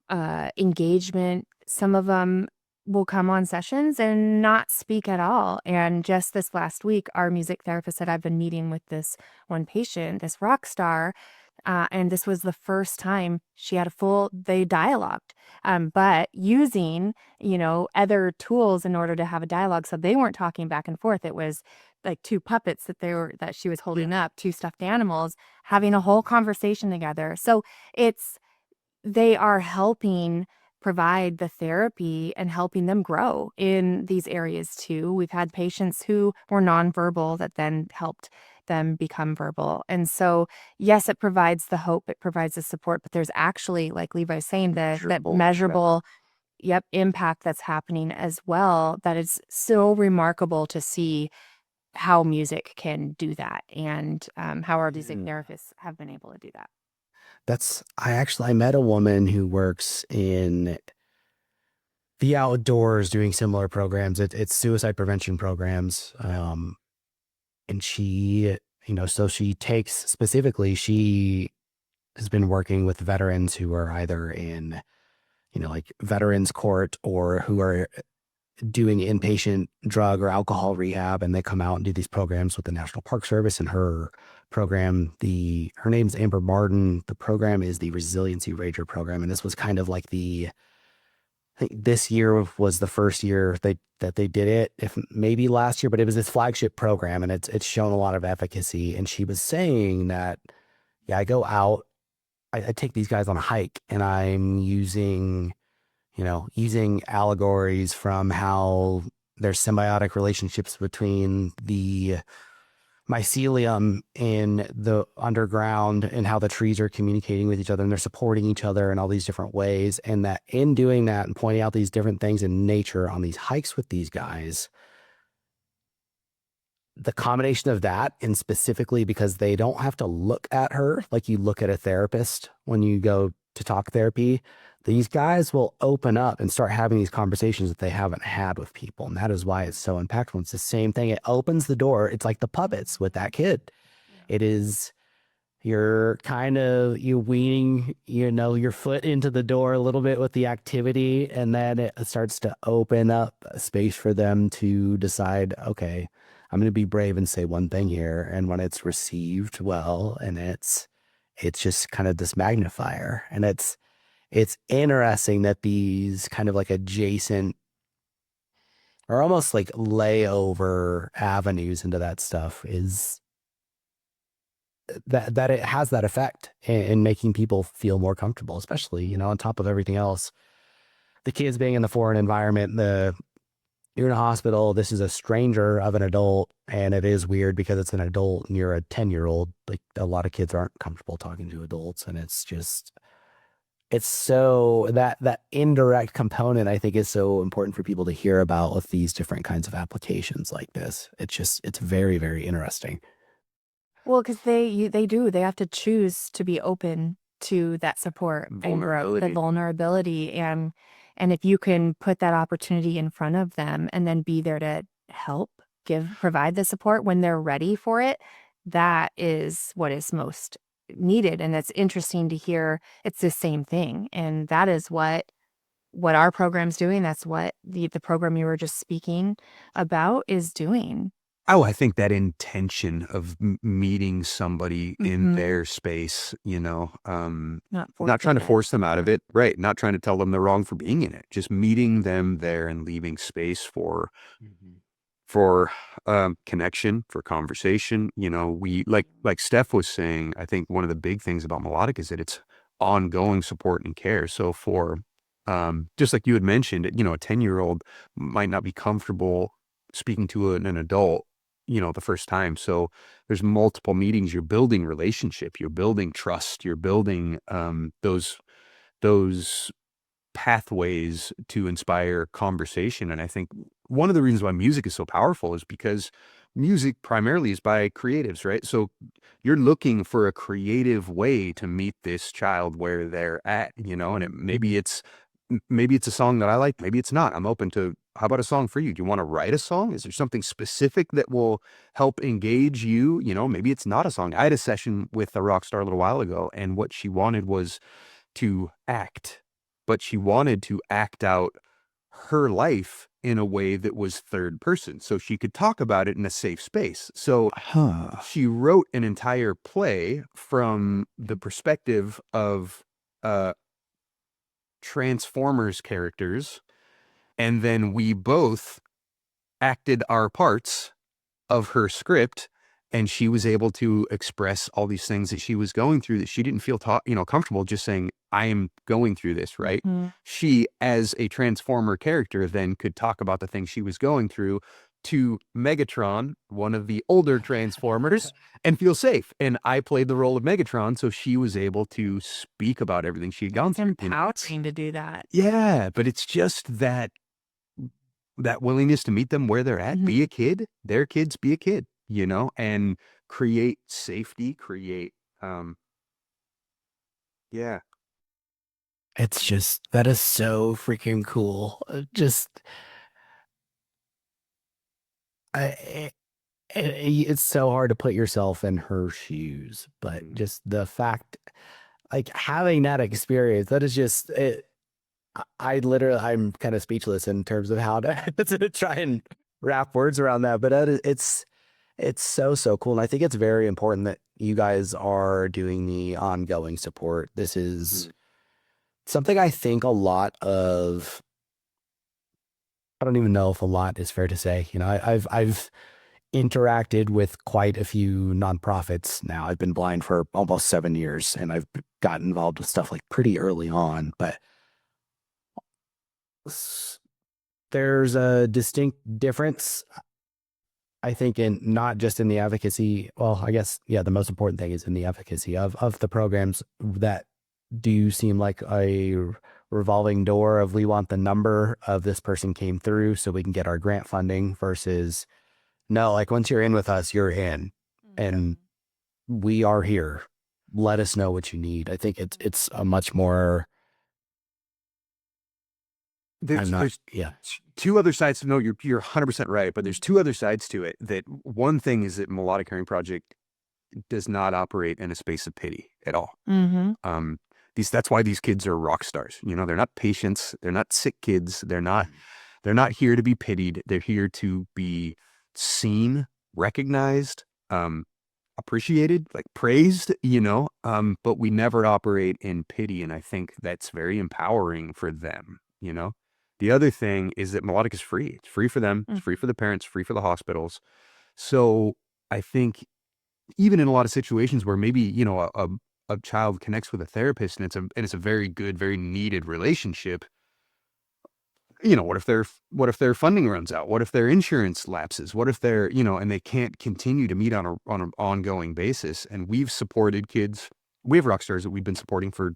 engagement. Some of them will come on sessions and not speak at all. And just this last week, our music therapist said, I've been meeting with this one patient, this rock star, and this was the first time she had they dialogued, but using, other tools in order to have a dialogue. So they weren't talking back and forth. It was like two puppets that she was holding up, two stuffed animals, having a whole conversation together. So they are helping provide the therapy and helping them grow in these areas too. We've had patients who were nonverbal that then helped them become verbal. And so, yes, it provides the hope, it provides the support, but there's actually, like Levi's saying, that measurable impact that's happening as well. That is so remarkable to see how music can do that, and how our music therapists have been able to do that. I met a woman who works in the outdoors doing similar programs. It's suicide prevention programs. And she, so she has been working with veterans who are either in, like veterans court or who are doing inpatient drug or alcohol rehab. And they come out and do these programs with the National Park Service. And her program, her name's Amber Martin. The program is the Resiliency Rager program. And this was kind of like I think this year was the first year that they did it, if maybe last year, but it was this flagship program, and it's shown a lot of efficacy. And she was saying that, I go out, I take these guys on a hike, and I'm using allegories from how there's symbiotic relationships between the mycelium in the underground and how the trees are communicating with each other and they're supporting each other in all these different ways. And that in doing that and pointing out these different things in nature on these hikes with these guys, the combination of that, and specifically because they don't have to look at her like you look at a therapist when you go to talk therapy, these guys will open up and start having these conversations that they haven't had with people. And that is why it's so impactful. It's the same thing. It opens the door. It's like the puppets with that kid. It is, you're weaning, your foot into the door a little bit with the activity. And then it starts to open up a space for them to decide, okay, I'm going to be brave and say one thing here. And when it's received well, and it's just kind of this magnifier. And it's interesting that these kind of like adjacent or almost like layover avenues into that stuff is that it has that effect in making people feel more comfortable, especially, on top of everything else. The kids being in the foreign environment, you're in a hospital, this is a stranger of an adult, and it is weird because it's an adult and you're a 10-year-old. Like, a lot of kids aren't comfortable talking to adults, and it's so that indirect component, I think, is so important for people to hear about with these different kinds of applications like this. It's very, very interesting. Well, because they have to choose to be open to that support and grow, the vulnerability, and if you can put that opportunity in front of them and then be there to help provide the support when they're ready for it, that is what is most needed. And it's interesting to hear it's the same thing, and that is what our program's doing. That's what the program you were just speaking about is doing. Oh, I think that intention of meeting somebody in their space, not trying to force them out of it, right? Not trying to tell them they're wrong for being in it, just meeting them there and leaving space for connection, for conversation. We like Steph was saying, I think one of the big things about Melodic is that it's ongoing support and care. So for just like you had mentioned, a 10-year-old might not be comfortable speaking to an adult, the first time. So there's multiple meetings. You're building relationship, you're building trust, you're building those pathways to inspire conversation. And I think one of the reasons why music is so powerful is because music primarily is by creatives, right? So you're looking for a creative way to meet this child where they're at, and maybe it's a song that I like, maybe it's not. I'm open to, how about a song for you? Do you want to write a song? Is there something specific that will help engage you? Maybe it's not a song. I had a session with a rock star a little while ago, and what she wanted was to act, but she wanted to act out her life in a way that was third person, so she could talk about it in a safe space. So she wrote an entire play from the perspective of Transformers characters, and then we both acted our parts of her script, and she was able to express all these things that she was going through that she didn't feel comfortable just saying, I am going through this, right? She, as a Transformer character, then could talk about the things she was going through to Megatron, one of the older Transformers, and feel safe. And I played the role of Megatron, so she was able to speak about everything she had gone It's through. empowering to do that. Yeah, but it's just that willingness to meet them where they're at, be a kid, their kids, be a kid, and create safety, create, yeah. It's just, that is so freaking cool. It's so hard to put yourself in her shoes, but just the fact, like having that experience, that is just it. I'm kind of speechless in terms of how to try and wrap words around that, but it's so cool. And I think it's very important that you guys are doing the ongoing support. This is something I think a lot of, I don't even know if a lot is fair to say. I've interacted with quite a few nonprofits now. I've been blind for almost 7 years, and I've gotten involved with stuff like pretty early on, but there's a distinct difference, I think, in not just in the advocacy. Well, I guess, yeah, the most important thing is in the efficacy of the programs that do seem like a revolving door of, we want the number of this person came through so we can get our grant funding, versus no, like once you're in with us, you're in, and we are here. Let us know what you need. I think it's a much more, There's two other sides to know. You're 100% right, but there's two other sides to it. That one thing is that Melodic Caring Project does not operate in a space of pity at all. That's why these kids are rock stars. They're not patients. They're not sick kids. They're not here to be pitied. They're here to be seen, recognized, appreciated, like praised, but we never operate in pity. And I think that's very empowering for them, The other thing is that Melodic is free. It's free for them. It's free for the parents, free for the hospitals. So I think even in a lot of situations where maybe, a child connects with a therapist and it's a very good, very needed relationship, what if their funding runs out? What if their insurance lapses? What if they're, and they can't continue to meet on an ongoing basis? And we've supported kids. We have Rockstars that we've been supporting for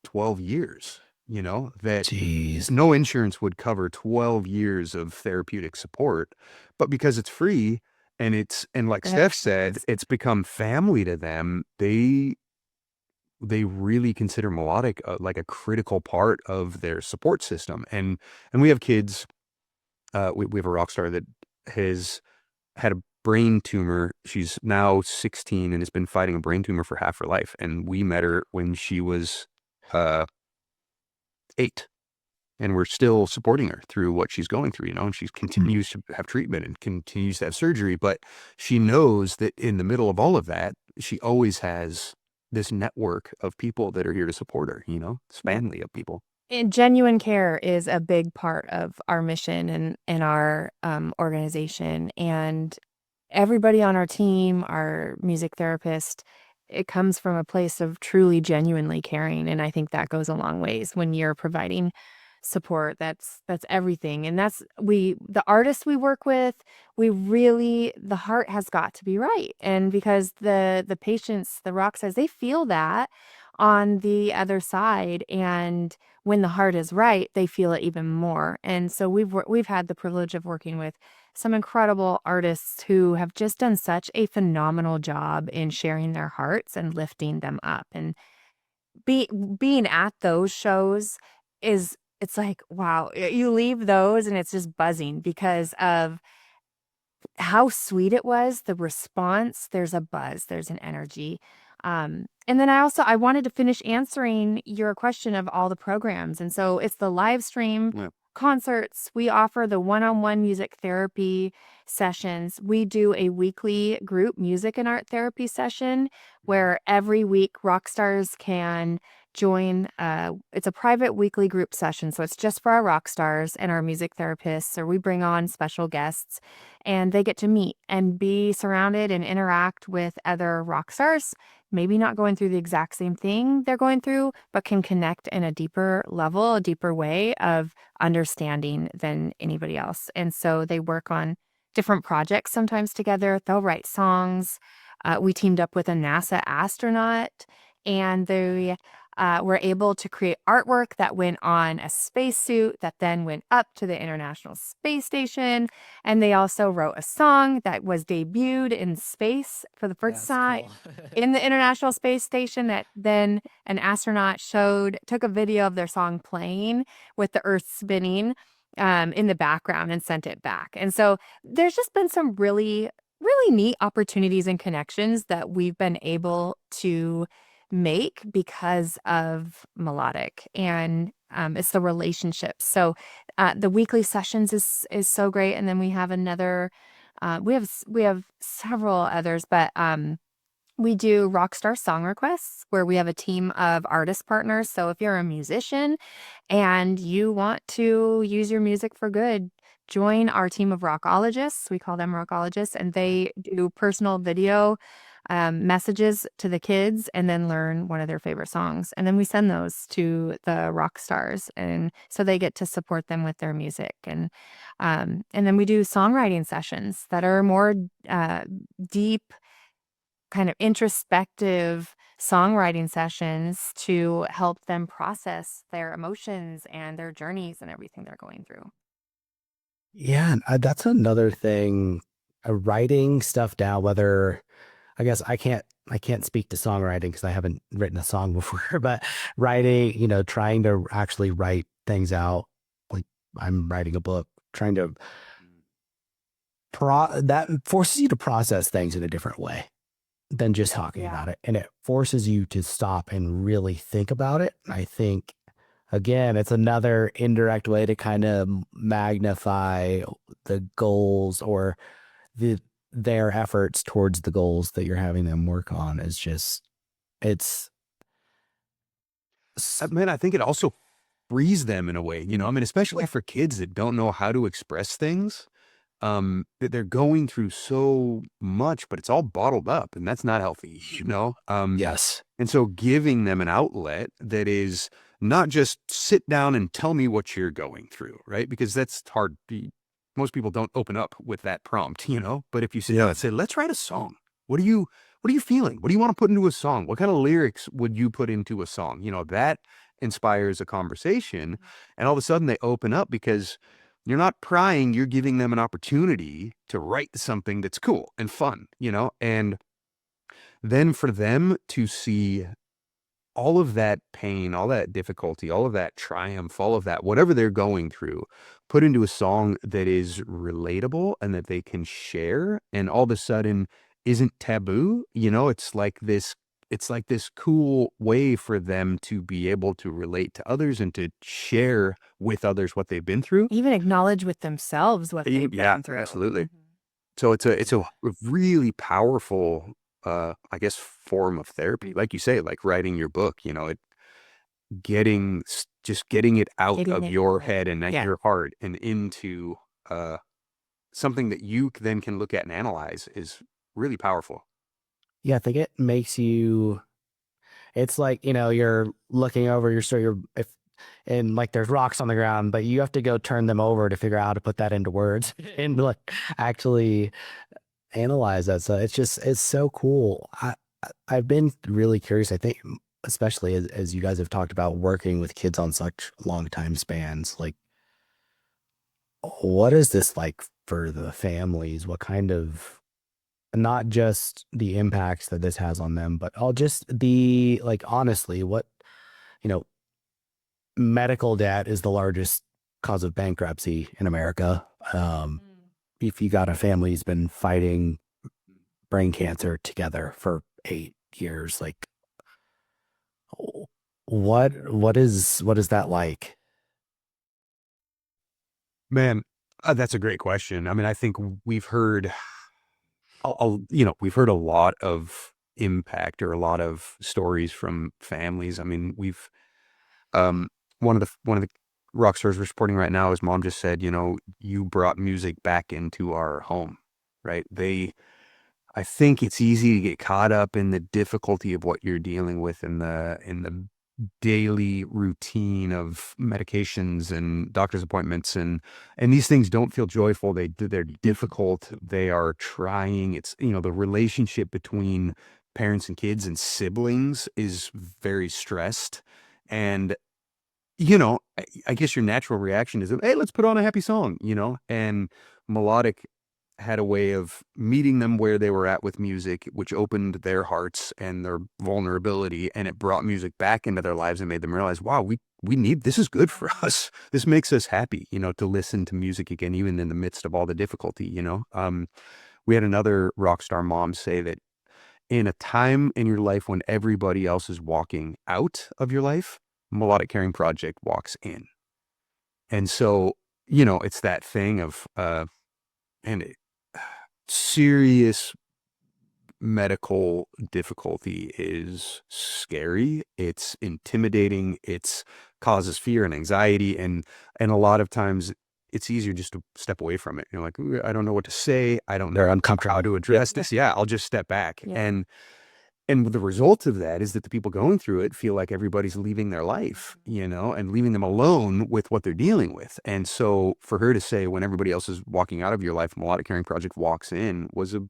12 years, that jeez, no insurance would cover 12 years of therapeutic support, but because it's free and like Steph said, it's become family to them. They really consider Melodic like a critical part of their support system. And we have kids, we have a rock star that has had a brain tumor. She's now 16 and has been fighting a brain tumor for half her life. And we met her when she was 8. And we're still supporting her through what she's going through, and she continues to have treatment and continues to have surgery. But she knows that in the middle of all of that, she always has this network of people that are here to support her, this family of people. And genuine care is a big part of our mission and our organization. And everybody on our team, our music therapist, it comes from a place of truly, genuinely caring. And I think that goes a long ways when you're providing support. That's everything. And the artists we work with, the heart has got to be right. And because the patients, the rock stars, they feel that on the other side. And when the heart is right, they feel it even more. And so we've had the privilege of working with some incredible artists who have just done such a phenomenal job in sharing their hearts and lifting them up. And being at those shows it's like, wow, you leave those and it's just buzzing because of how sweet it was, the response. There's a buzz, there's an energy. And then I wanted to finish answering your question of all the programs. And so it's the live stream Yeah. concerts. We offer the one-on-one music therapy sessions. We do a weekly group music and art therapy session where every week Rockstars can join. It's a private weekly group session. So it's just for our rock stars and our music therapists, or we bring on special guests and they get to meet and be surrounded and interact with other rock stars, maybe not going through the exact same thing they're going through, but can connect in a deeper level, a deeper way of understanding than anybody else. And so they work on different projects sometimes together. They'll write songs. We teamed up with a NASA astronaut, and they were able to create artwork that went on a spacesuit that then went up to the International Space Station. And they also wrote a song that was debuted in space for the first time in the International Space Station, that then an astronaut took a video of their song playing with the Earth spinning in the background and sent it back. And so there's just been some really, really neat opportunities and connections that we've been able to make because of Melodic, and it's the relationships. So the weekly sessions is so great, and then we have another. We have several others, but we do Rockstar song requests where we have a team of artist partners. So if you're a musician and you want to use your music for good, join our team of rockologists. We call them rockologists, and they do personal video messages to the kids and then learn one of their favorite songs. And then we send those to the rock stars. And so they get to support them with their music. And then we do songwriting sessions that are more deep, kind of introspective songwriting sessions to help them process their emotions and their journeys and everything they're going through. Yeah, and that's another thing. Writing stuff down, whether I guess I can't speak to songwriting because I haven't written a song before, but writing, trying to actually write things out, like I'm writing a book, trying to that forces you to process things in a different way than just talking about it. And it forces you to stop and really think about it. I think, again, it's another indirect way to kind of magnify the goals or their efforts towards the goals that you're having them work on. Is just, it's Man, I think it also frees them in a way, I mean, especially for kids that don't know how to express things, that they're going through so much, but it's all bottled up, and that's not healthy, yes. And so giving them an outlet that is not just sit down and tell me what you're going through, right? Because that's hard. Most people don't open up with that prompt, but if you sit down and say, let's write a song. What are you feeling? What do you want to put into a song? What kind of lyrics would you put into a song? That inspires a conversation, and all of a sudden they open up because you're not prying, you're giving them an opportunity to write something that's cool and fun, and then for them to see all of that pain, all that difficulty, all of that triumph, all of that, whatever they're going through, put into a song that is relatable and that they can share, and all of a sudden isn't taboo. It's like this cool way for them to be able to relate to others and to share with others what they've been through. Even acknowledge with themselves what they've been through. Absolutely. So it's a really powerful, I guess, form of therapy. Like you say, like writing your book, just getting it out of your head and your heart and into something that you then can look at and analyze is really powerful. Yeah, I think it makes you, it's like, you're looking over and like there's rocks on the ground, but you have to go turn them over to figure out how to put that into words and like actually analyze that. So it's so cool. I've been really curious. I think especially as you guys have talked about working with kids on such long time spans, like what is this like for the families? What kind of, not just the impacts that this has on them, but all just the, like, honestly, what, you know, medical debt is the largest cause of bankruptcy in America. Um, if you got a family who's been fighting brain cancer together for 8 years, like what is that like? Man, that's a great question. I mean, I think we've heard, we've heard a lot of impact or a lot of stories from families. I mean, um, one of the rock stars we're supporting right now, his mom just said, you brought music back into our home, right? I think it's easy to get caught up in the difficulty of what you're dealing with in the daily routine of medications and doctor's appointments, and these things don't feel joyful. They're difficult. They are trying. It's, the relationship between parents and kids and siblings is very stressed. And I guess your natural reaction is, hey, let's put on a happy song, and Melodic had a way of meeting them where they were at with music, which opened their hearts and their vulnerability, and it brought music back into their lives and made them realize, wow, we need, this is good for us. This makes us happy, to listen to music again, even in the midst of all the difficulty. We had another rock star mom say that in a time in your life when everybody else is walking out of your life, Melodic Caring Project walks in. And so, it's that thing of, and serious medical difficulty is scary. It's intimidating. It's causes fear and anxiety. And a lot of times it's easier just to step away from it. You're like, "Ooh, I don't know what to say. I don't They're know uncomfortable. how to address this. Yeah, I'll just step back." Yeah. And the result of that is that the people going through it feel like everybody's leaving their life, and leaving them alone with what they're dealing with. And so for her to say, when everybody else is walking out of your life, Melodic Caring Project walks in, was a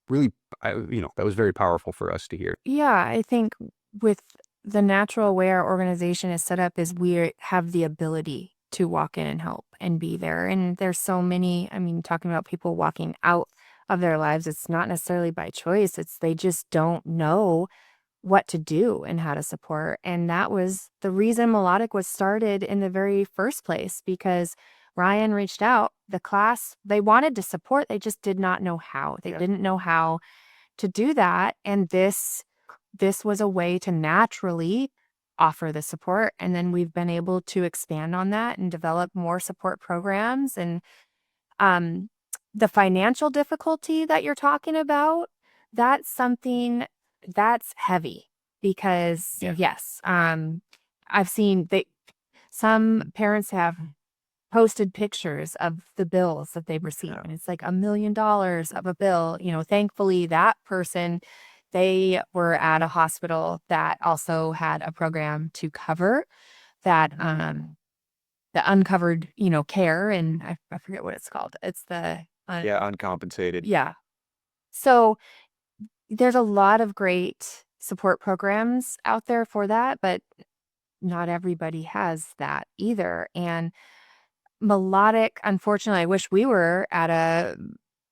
really, that was very powerful for us to hear. Yeah, I think with the Natural Aware organization is set up is we have the ability to walk in and help and be there. And there's so many, I mean, talking about people walking out of their lives, it's not necessarily by choice. It's they just don't know what to do and how to support. And that was the reason Melodic was started in the very first place, because Ryan reached out, the class, they wanted to support, they just did not know how. They didn't know how to do that. And this was a way to naturally offer the support. And then we've been able to expand on that and develop more support programs. And um, the financial difficulty that you're talking about, that's something that's heavy because yes, I've seen some parents have posted pictures of the bills that they've received, and it's like $1 million of a bill. Thankfully that person, they were at a hospital that also had a program to cover that, the uncovered, care, and I forget what it's called. It's the Uncompensated. yeah. So there's a lot of great support programs out there for that, but not everybody has that either. And Melodic, unfortunately, I wish we were at a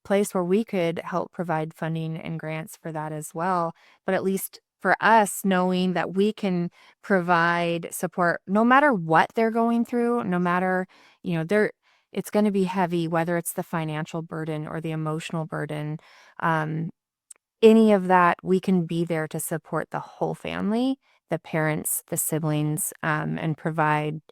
place where we could help provide funding and grants for that as well. But at least for us, knowing that we can provide support no matter what they're going through, no matter, it's going to be heavy, whether it's the financial burden or the emotional burden. Any of that, we can be there to support the whole family, the parents, the siblings, and provide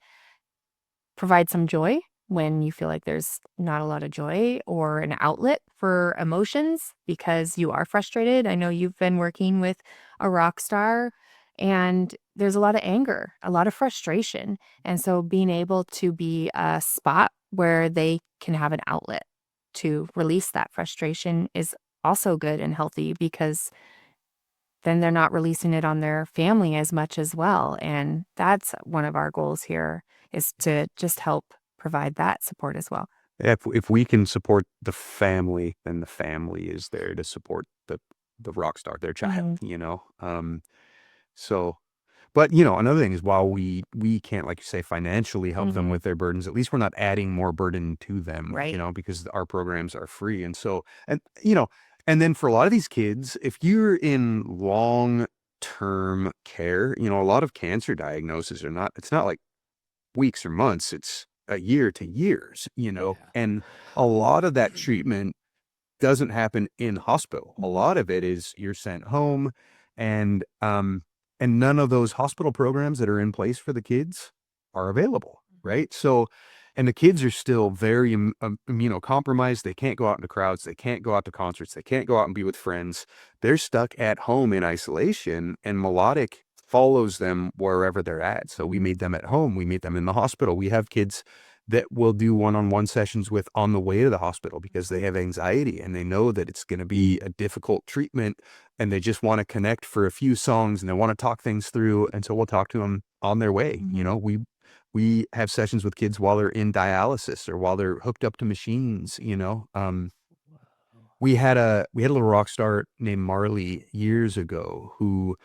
some joy when you feel like there's not a lot of joy, or an outlet for emotions because you are frustrated. I know you've been working with a rock star and there's a lot of anger, a lot of frustration. And so being able to be a spot where they can have an outlet to release that frustration is also good and healthy, because then they're not releasing it on their family as much as well. And that's one of our goals here, is to just help provide that support as well. If we can support the family, then the family is there to support the rock star, their child, Mhm. So But, you know, another thing is while we can't, like you say, financially help them Mhm. with their burdens, at least we're not adding more burden to them, you Right. know, because our programs are free. And so, and, you know, and then for a lot of these kids, if you're in long-term care, you know, a lot of cancer diagnoses are not, it's not like weeks or months, it's a year to years, you know, Yeah. and a lot of that treatment doesn't happen in hospital. A Mhm. lot of it is you're sent home, and none of those hospital programs that are in place for the kids are available, right? So, and the kids are still very immunocompromised. They can't go out into crowds. They can't go out to concerts. They can't go out and be with friends. They're stuck at home in isolation, and Melodic follows them wherever they're at. So we meet them at home. We meet them in the hospital. We have kids that we'll do one-on-one sessions with on the way to the hospital because they have anxiety and they know that it's going to be a difficult treatment, and they just want to connect for a few songs and they want to talk things through. And so we'll talk to them on their way. You Mhm. know, we have sessions with kids while they're in dialysis or while they're hooked up to machines, you know. We had a little rock star named Marley years ago who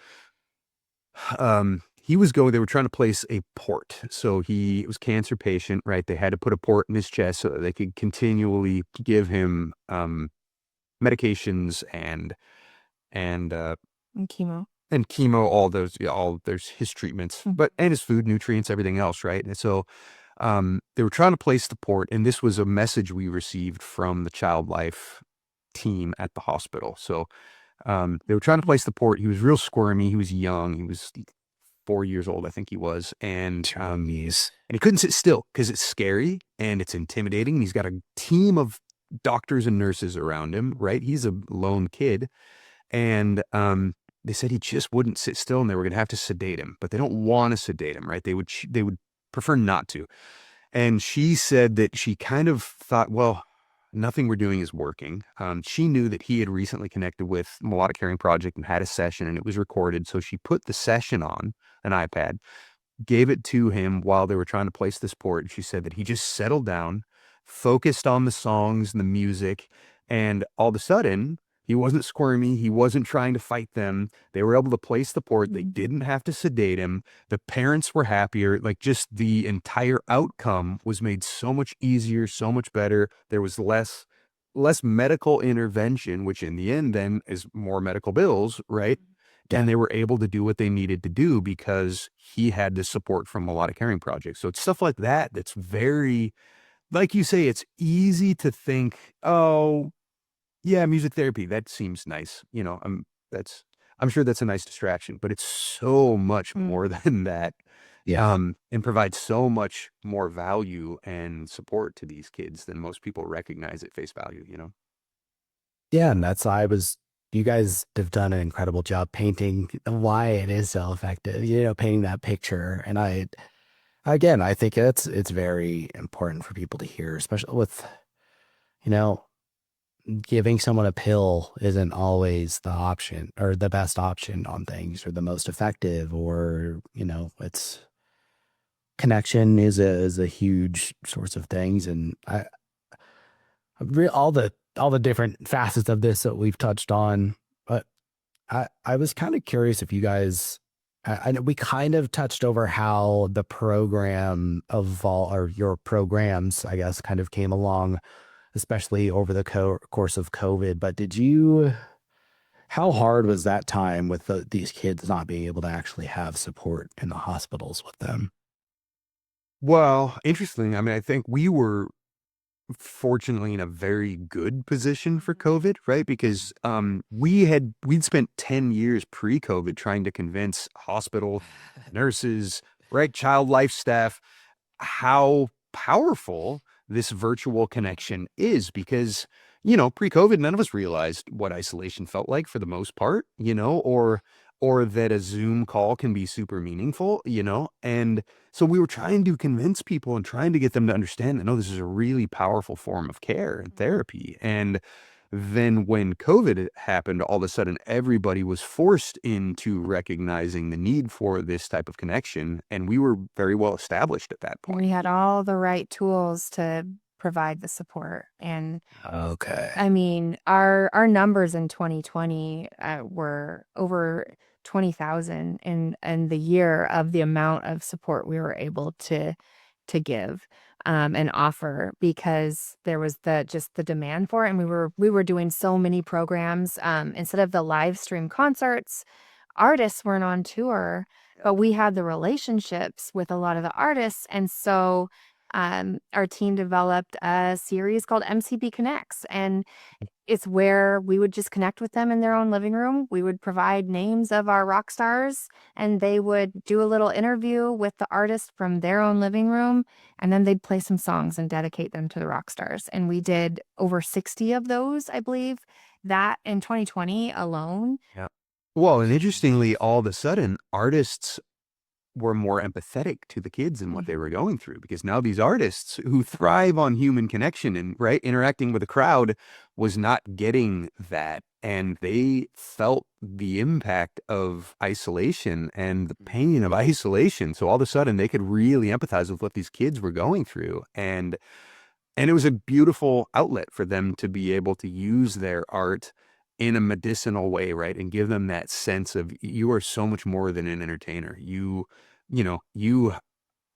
he was going, they were trying to place a port. So he was cancer patient, right? They had to put a port in his chest so that they could continually give him medications and And chemo. and chemo, all those, yeah, all there's his treatments, Mhm. but and his food, nutrients, everything else, right? And so they were trying to place the port, and this was a message we received from the child life team at the hospital. So they were trying to place the port. He was real squirmy. He was young. He was 4 years old, I think he was, Jeez. and he couldn't sit still because it's scary and it's intimidating. He's got a team of doctors and nurses around him, right? He's a lone kid, and they said he just wouldn't sit still, and they were going to have to sedate him, but they don't want to sedate him, right? They would prefer not to. And she said that she kind of thought, well, nothing we're doing is working. She knew that he had recently connected with Melodic Caring Project and had a session, and it was recorded. So she put the session on an iPad, gave it to him while they were trying to place this port. She said that he just settled down, focused on the songs and the music, and all of a sudden, he wasn't squirmy. He wasn't trying to fight them. They were able to place the port. They Mhm. didn't have to sedate him. The parents were happier. Like, just the entire outcome was made so much easier, so much better. There was less medical intervention, which in the end then is more medical bills, right? Yeah. And they were able to do what they needed to do because he had the support from Melodic Caring Project. So it's stuff like that that's very, like you say, it's easy to think, oh, yeah, music therapy, that seems nice. You know, I'm sure that's a nice distraction, but it's so much more Mhm. than that. Yeah. And provides so much more value and support to these kids than most people recognize at face value, you know? Yeah. And you guys have done an incredible job painting why it is so effective, painting that picture. And again, I think it's very important for people to hear, especially with, you know, giving someone a pill isn't always the option or the best option on things or the most effective, or, it's connection is a huge source of things. And all the different facets of this that we've touched on. But I was kind of curious if you guys, I know we kind of touched over how the program of all, or your programs, I guess, kind of came along, especially over the course of COVID. But how hard was that time with these kids not being able to actually have support in the hospitals with them? Well, interesting. I mean, I think we were fortunately in a very good position for COVID, right? Because we'd spent 10 years pre-COVID trying to convince hospital nurses, right, child life staff how powerful this virtual connection is, because, you know, pre-COVID, none of us realized what isolation felt like for the most part, you know, or that a Zoom call can be super meaningful, you know. And so we were trying to convince people and trying to get them to understand that, no, this is a really powerful form of care and therapy. And then when COVID happened, all of a sudden everybody was forced into recognizing the need for this type of connection. And we were very well established at that point. We had all the right tools to provide the support. And Okay. I mean, our numbers in 2020 were over 20,000 in the year of the amount of support we were able to give and offer, because there was just the demand for it. And we were doing so many programs. Instead of the live stream concerts, artists weren't on tour, but we had the relationships with a lot of the artists. And so our team developed a series called MCP Connects, and it's where we would just connect with them in their own living room. We would provide names of our rock stars, and they would do a little interview with the artist from their own living room, and then they'd play some songs and dedicate them to the rock stars. And we did over 60 of those, I believe, that in 2020 alone. Yeah. Well, and interestingly, all of a sudden, artists were more empathetic to the kids and what they were going through, because now these artists who thrive on human connection and interacting with a crowd was not getting that. And they felt the impact of isolation and the pain of isolation. So all of a sudden they could really empathize with what these kids were going through. And it was a beautiful outlet for them to be able to use their art in a medicinal way, right? And give them that sense of, you are so much more than an entertainer. You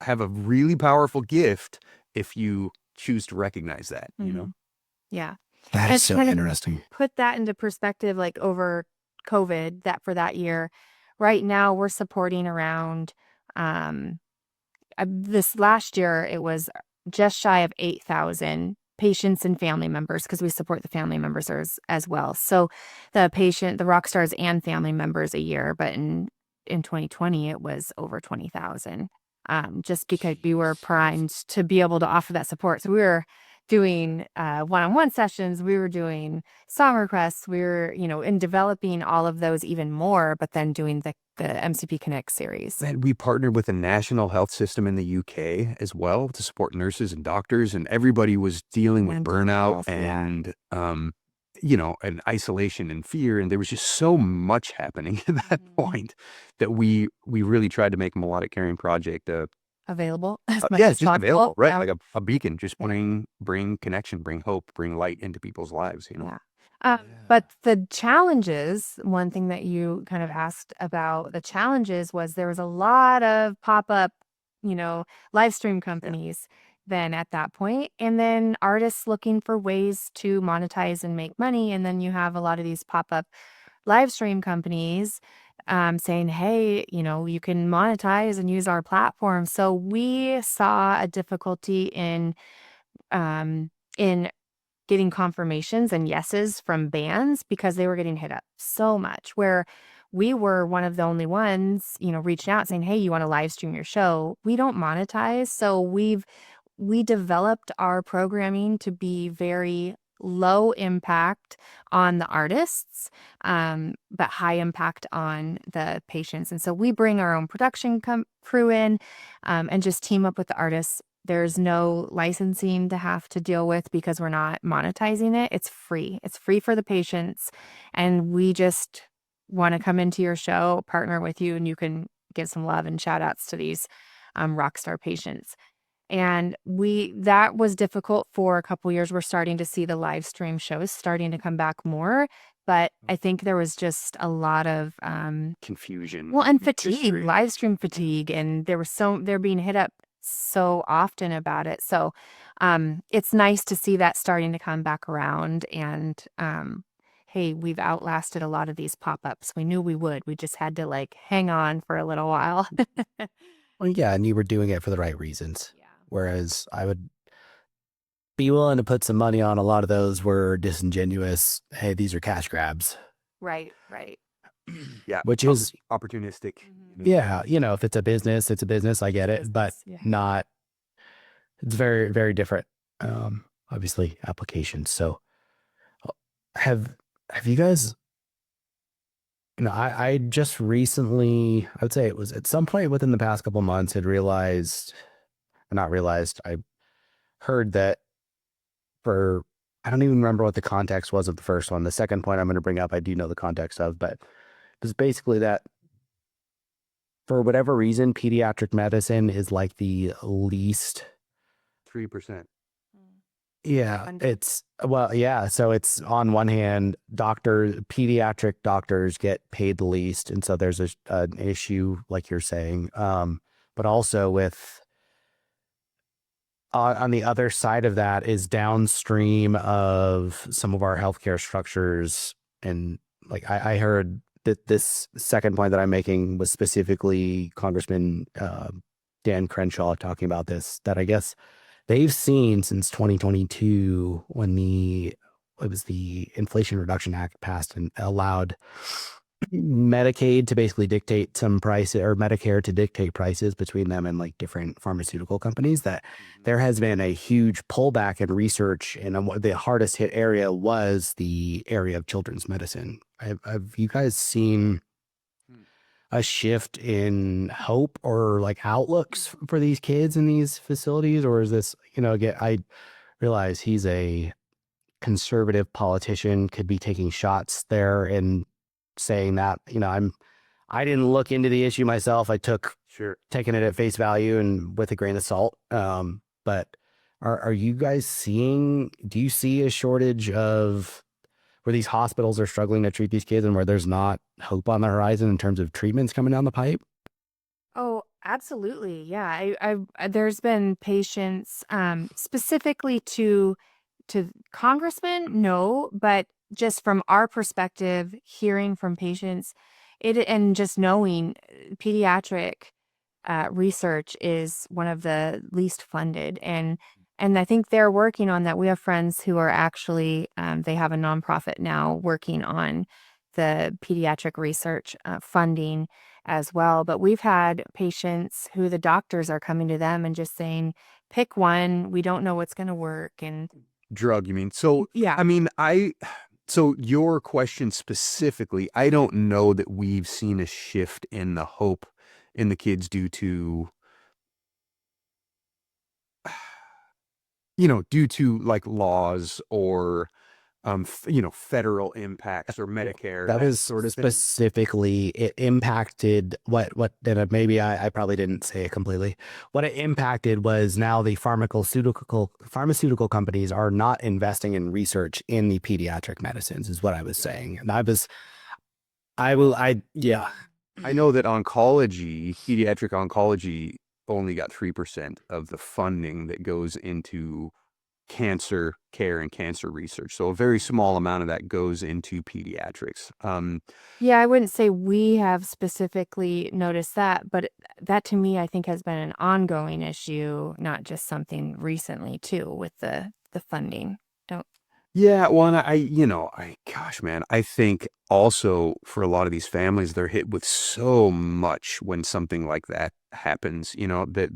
have a really powerful gift if you choose to recognize that, Yeah. That And is so kind of interesting. put that into perspective, like over COVID, that for that year, right now we're supporting around, this last year, it was just shy of 8,000 patients and family members, because we support the family members as well. So the rock stars and family members a year, but in 2020, it was over 20,000, just because we were primed to be able to offer that support. So we were doing one-on-one sessions, we were doing song requests, we were, in developing all of those even more, but then doing the MCP Connect series. And we partnered with a national health system in the UK as well to support nurses and doctors, and everybody was dealing with burnout and, and isolation and fear. And there was just so much happening at that point that we really tried to make Melodic Caring Project available as much just as possible. available, right? Yeah. Like a beacon, just bring connection, bring hope, bring light into people's lives, Yeah. But the challenges, one thing that you kind of asked about the challenges, was there was a lot of pop-up, live stream companies then at that point, and then artists looking for ways to monetize and make money. And then you have a lot of these pop-up live stream companies saying, hey, you can monetize and use our platform. So we saw a difficulty in getting confirmations and yeses from bands, because they were getting hit up so much, where we were one of the only ones, reaching out saying, hey, you want to live stream your show? We don't monetize. So we developed our programming to be very low impact on the artists, but high impact on the patients. And so we bring our own production crew in and just team up with the artists. There's no licensing to have to deal with, because we're not monetizing it. It's free. It's free for the patients. And we just want to come into your show, partner with you, and you can give some love and shout outs to these rock star patients. And that was difficult for a couple years. We're starting to see the live stream shows starting to come back more. But I think there was just a lot of confusion. Well, and fatigue, live stream fatigue. And they're being hit up so often about it. So it's nice to see that starting to come back around. And hey, we've outlasted a lot of these pop-ups. We knew we would. We just had to hang on for a little while. Well, yeah, and you were doing it for the right reasons. Yeah. Whereas I would be willing to put some money on a lot of those were disingenuous. Hey, these are cash grabs. Right. Yeah. Which is opportunistic. Yeah. If it's a business, it's a business. I get it, but not, it's very, very different. Obviously applications. So have you guys, I just recently, I would say it was at some point within the past couple months, I heard that I don't even remember what the context was of the first one. The second point I'm going to bring up, I do know the context of, but it was basically that for whatever reason, pediatric medicine is like the least 3%. Yeah, funding. so it's on one hand, pediatric doctors get paid the least, and so there's an issue like you're saying. But also with on the other side of that is downstream of some of our healthcare structures, and like I heard that this second point that I'm making was specifically Congressman Dan Crenshaw talking about this, that I guess they've seen since 2022 when it was the Inflation Reduction Act passed and allowed Medicaid to basically dictate some price, or Medicare to dictate prices between them and like different pharmaceutical companies, that there has been a huge pullback in research. And the hardest hit area was the area of children's medicine. Have you guys seen a shift in hope or like outlooks for these kids in these facilities? Or is this, again, I realize he's a conservative politician, could be taking shots there and saying that, I didn't look into the issue myself. I taking it at face value and with a grain of salt. But are you guys do you see a shortage of where these hospitals are struggling to treat these kids and where there's not hope on the horizon in terms of treatments coming down the pipe? Oh, absolutely. Yeah. There's been patients, specifically to congressmen, no, but just from our perspective, hearing from patients, and just knowing pediatric research is one of the least funded, and I think they're working on that. We have friends who are actually they have a nonprofit now working on the pediatric research funding as well. But we've had patients who the doctors are coming to them and just saying, pick one. We don't know what's going to work, and Drug, you mean? So, yeah. I mean, so your question specifically, I don't know that we've seen a shift in the hope in the kids due to, due to like laws or, federal impacts or Medicare, That was sort of thing. specifically, it impacted and maybe I probably didn't say it completely. What it impacted was now the pharmaceutical companies are not investing in research in the pediatric medicines, is what I was saying. And yeah. I know that pediatric oncology only got 3% of the funding that goes into cancer care and cancer research. So a very small amount of that goes into pediatrics. Yeah, I wouldn't say we have specifically noticed that, but that to me, I think has been an ongoing issue, not just something recently too, with the funding. Don't. Yeah, well, and gosh, man, I think also for a lot of these families, they're hit with so much when something like that happens, that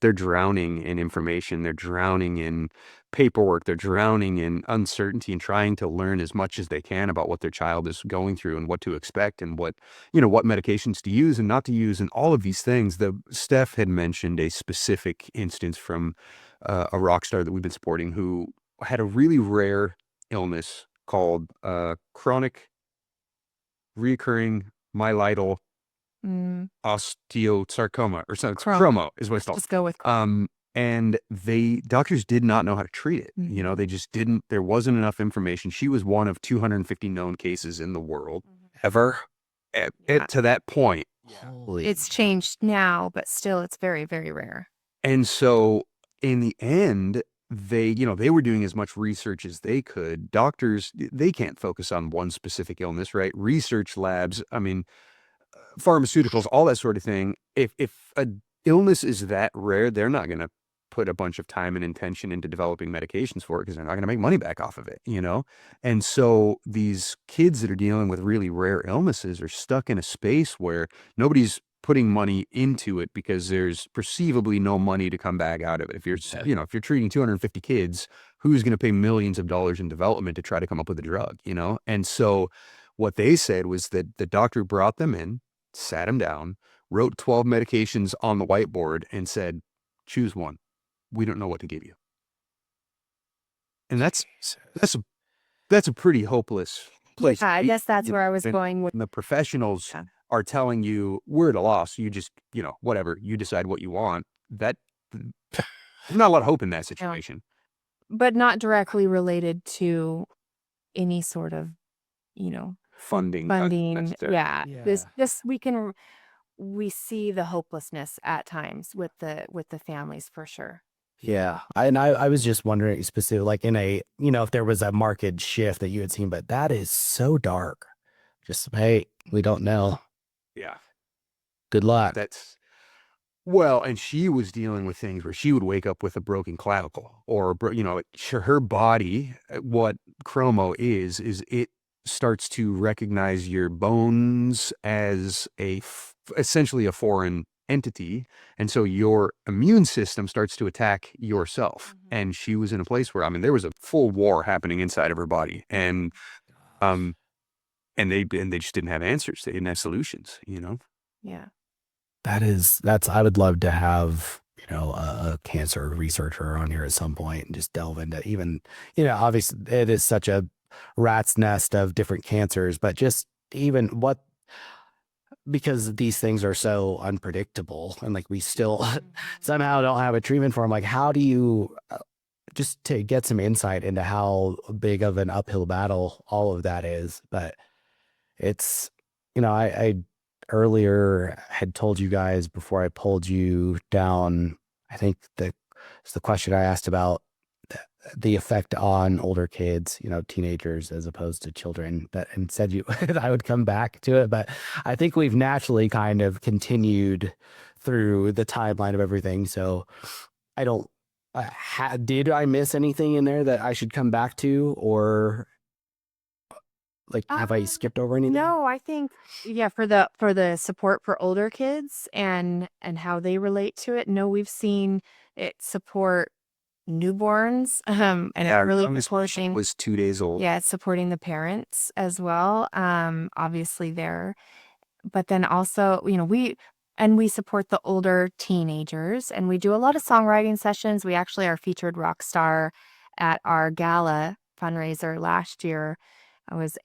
they're drowning in information, they're drowning in paperwork, they're drowning in uncertainty and trying to learn as much as they can about what their child is going through and what to expect and what medications to use and not to use and all of these things. Steph had mentioned a specific instance from a rock star that we've been supporting who had a really rare illness called chronic recurring myelital Mm, osteosarcoma, or something. Chromo. Chromo is what it's called. Just go with chromo. And doctors did not know how to treat it. Mhm. They just didn't. There wasn't enough information. She was one of 250 known cases in the world ever Yeah. to that point. Holy. It's changed now, but still, it's very, very rare. And so in the end, they were doing as much research as they could. Doctors, they can't focus on one specific illness, right? Research labs, I mean, pharmaceuticals, all that sort of thing. If a illness is that rare, they're not going to put a bunch of time and intention into developing medications for it because they're not going to make money back off of it. And so these kids that are dealing with really rare illnesses are stuck in a space where nobody's putting money into it because there's perceivably no money to come back out of it. If you're treating 250 kids, who's going to pay millions of dollars in development to try to come up with a drug, And so what they said was that the doctor brought them in, sat them down, wrote 12 medications on the whiteboard and said, choose one. We don't know what to give you. And that's a pretty hopeless place. I guess that's where I was going with. And the professionals are telling you we're at a loss. You just, whatever, you decide what you want. There's not a lot of hope in that situation. but not directly related to any sort of, Funding. funding. necessarily. Yeah. Yeah. This we see the hopelessness at times with the families for sure. Yeah. I was just wondering specifically, like in a, if there was a market shift that you had seen, but that is so dark. Just, hey, we don't know. Yeah. Good luck. That's well, and she was dealing with things where she would wake up with a broken clavicle or, her body, what chromo is it starts to recognize your bones as essentially a foreign entity. And so your immune system starts to attack yourself. And she was in a place where, I mean, there was a full war happening inside of her body. And, Gosh. they just didn't have answers. They didn't have solutions, Yeah. That's, I would love to have, a cancer researcher on here at some point and just delve into even, obviously it is such a rat's nest of different cancers, but just even because these things are so unpredictable and like we still somehow don't have a treatment for them. Like, how do you just to get some insight into how big of an uphill battle all of that is? But it's, I earlier had told you guys before I pulled you down, I think it's the question I asked about the effect on older kids, teenagers as opposed to children, that and said you that I would come back to it. But I think we've naturally kind of continued through the timeline of everything. So I don't, did I miss anything in there that I should come back to, or like, have I skipped over anything? No, I think for the support for older kids and how they relate to it. No, we've seen it support newborns, and Yeah, it's really youngest supporting. was 2 days old. Yeah, it's supporting the parents as well. Obviously there, but then also, we support the older teenagers, and we do a lot of songwriting sessions. We actually are featured rock star at our gala fundraiser last year. I was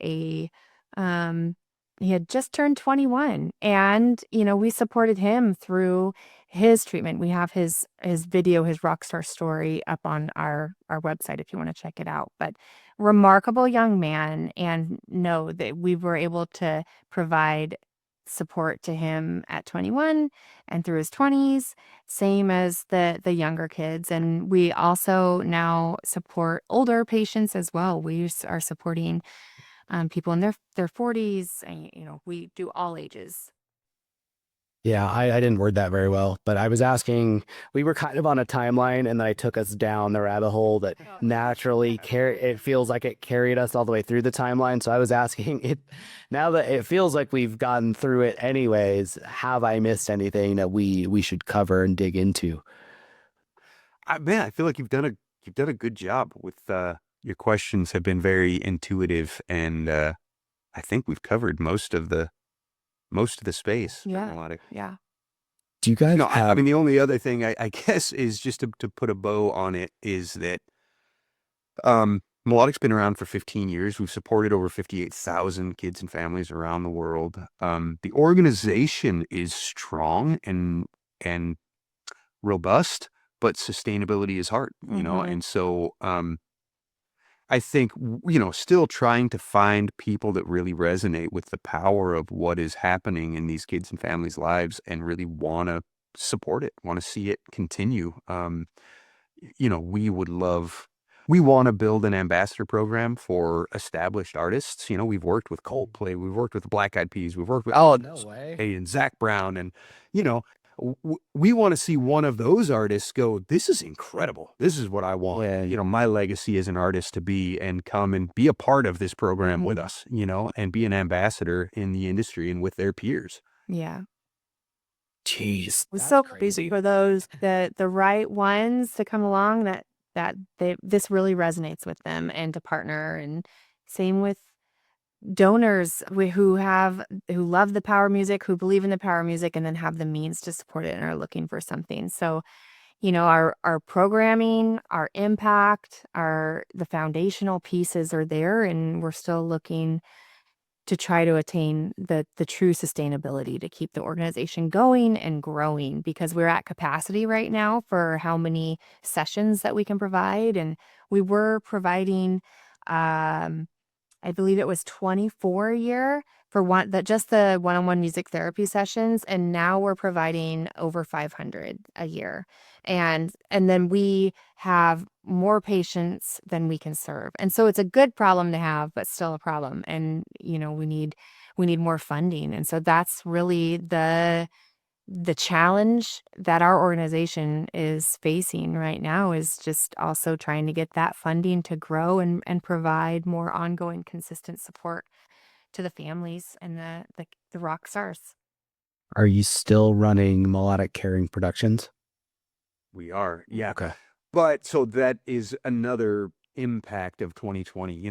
um, he had just turned 21, and, we supported him through his treatment. We have his video, his Rockstar story up on our website if you want to check it out. But remarkable young man, and know that we were able to provide support to him at 21 and through his 20s, same as the younger kids. And we also now support older patients as well. We are supporting people in their 40s, and we do all ages. Yeah, I didn't word that very well, but I was asking, we were kind of on a timeline and then I took us down the rabbit hole that naturally it feels like it carried us all the way through the timeline. So I was asking it, now that it feels like we've gotten through it anyways, have I missed anything that we should cover and dig into? Man, I feel like you've done a good job with your questions have been very intuitive, and I think we've covered most of the space. Yeah. Melodic. Yeah. Do you guys No, I have, mean, the only other thing I guess is just to put a bow on it is that Melodic's been around for 15 years. We've supported over 58,000 kids and families around the world. The organization is strong and robust, but sustainability is hard, and so I think, still trying to find people that really resonate with the power of what is happening in these kids and families' lives and really want to support it, want to see it continue. We want to build an ambassador program for established artists. We've worked with Coldplay, we've worked with the Black Eyed Peas, we've worked with oh, no way. and Zach Brown, and you know, we want to see one of those artists go, this is incredible. This is what I want. Yeah. My legacy as an artist to be and come and be a part of this program with us, and be an ambassador in the industry and with their peers. Yeah. Jeez. It was so crazy for those the right ones to come along this really resonates with them and to partner, and same with donors who love the power music, who believe in the power music, and then have the means to support it and are looking for something. So, our programming, our impact, the foundational pieces are there, and we're still looking to try to attain the true sustainability to keep the organization going and growing, because we're at capacity right now for how many sessions that we can provide. And we were providing, I believe it was 24 a year for just the one-on-one music therapy sessions, and now we're providing over 500 a year. And then we have more patients than we can serve. And so it's a good problem to have, but still a problem. And we need more funding. And so that's really the challenge that our organization is facing right now, is just also trying to get that funding to grow and provide more ongoing, consistent support to the families and the rock stars. Are you still running Melodic Caring Productions? We are, yeah. Okay. But so that is another impact of 2020.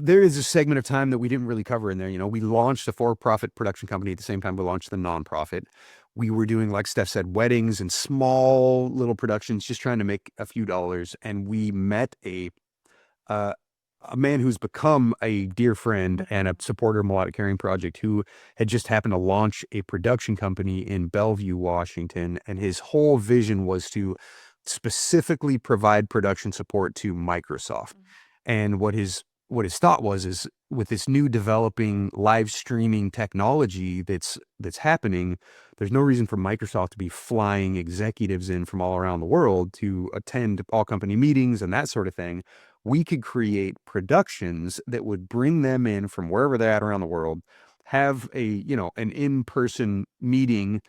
There is a segment of time that we didn't really cover in there. We launched a for-profit production company at the same time we launched the nonprofit. We were doing, like Steph said, weddings and small little productions, just trying to make a few dollars. And we met a man who's become a dear friend and a supporter of Melodic Caring Project, who had just happened to launch a production company in Bellevue, Washington. And his whole vision was to specifically provide production support to Microsoft. And what his thought is with this new developing live streaming technology that's happening, there's no reason for Microsoft to be flying executives in from all around the world to attend all company meetings and that sort of thing. We could create productions that would bring them in from wherever they're at around the world, have an in-person meeting,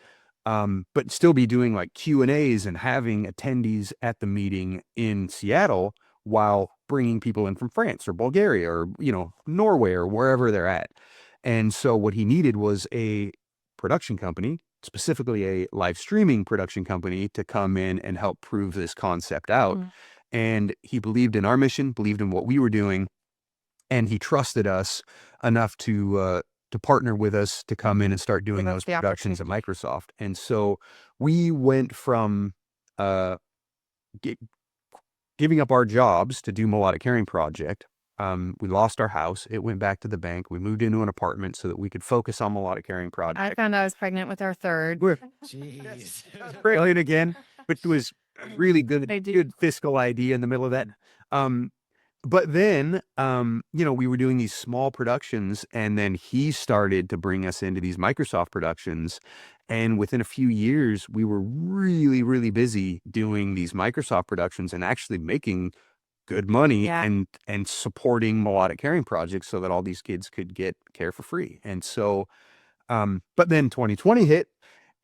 but still be doing like Q&As and having attendees at the meeting in Seattle while bringing people in from France or Bulgaria or, Norway or wherever they're at. And so what he needed was a production company, specifically a live streaming production company, to come in and help prove this concept out. And he believed in our mission, believed in what we were doing, and he trusted us enough to partner with us to come in and start doing those productions at Microsoft. And so we went from giving up our jobs to do Melodic Caring Project. We lost our house. It went back to the bank. We moved into an apartment so that we could focus on Melodic Caring Project. I found I was pregnant with our third. Jeez. Pregnant again, which was a really good fiscal idea in the middle of that. But then, we were doing these small productions, and then he started to bring us into these Microsoft productions. And within a few years, we were really, really busy doing these Microsoft productions and actually making good money and supporting Melodic Caring Projects so that all these kids could get care for free. And so, but then 2020 hit,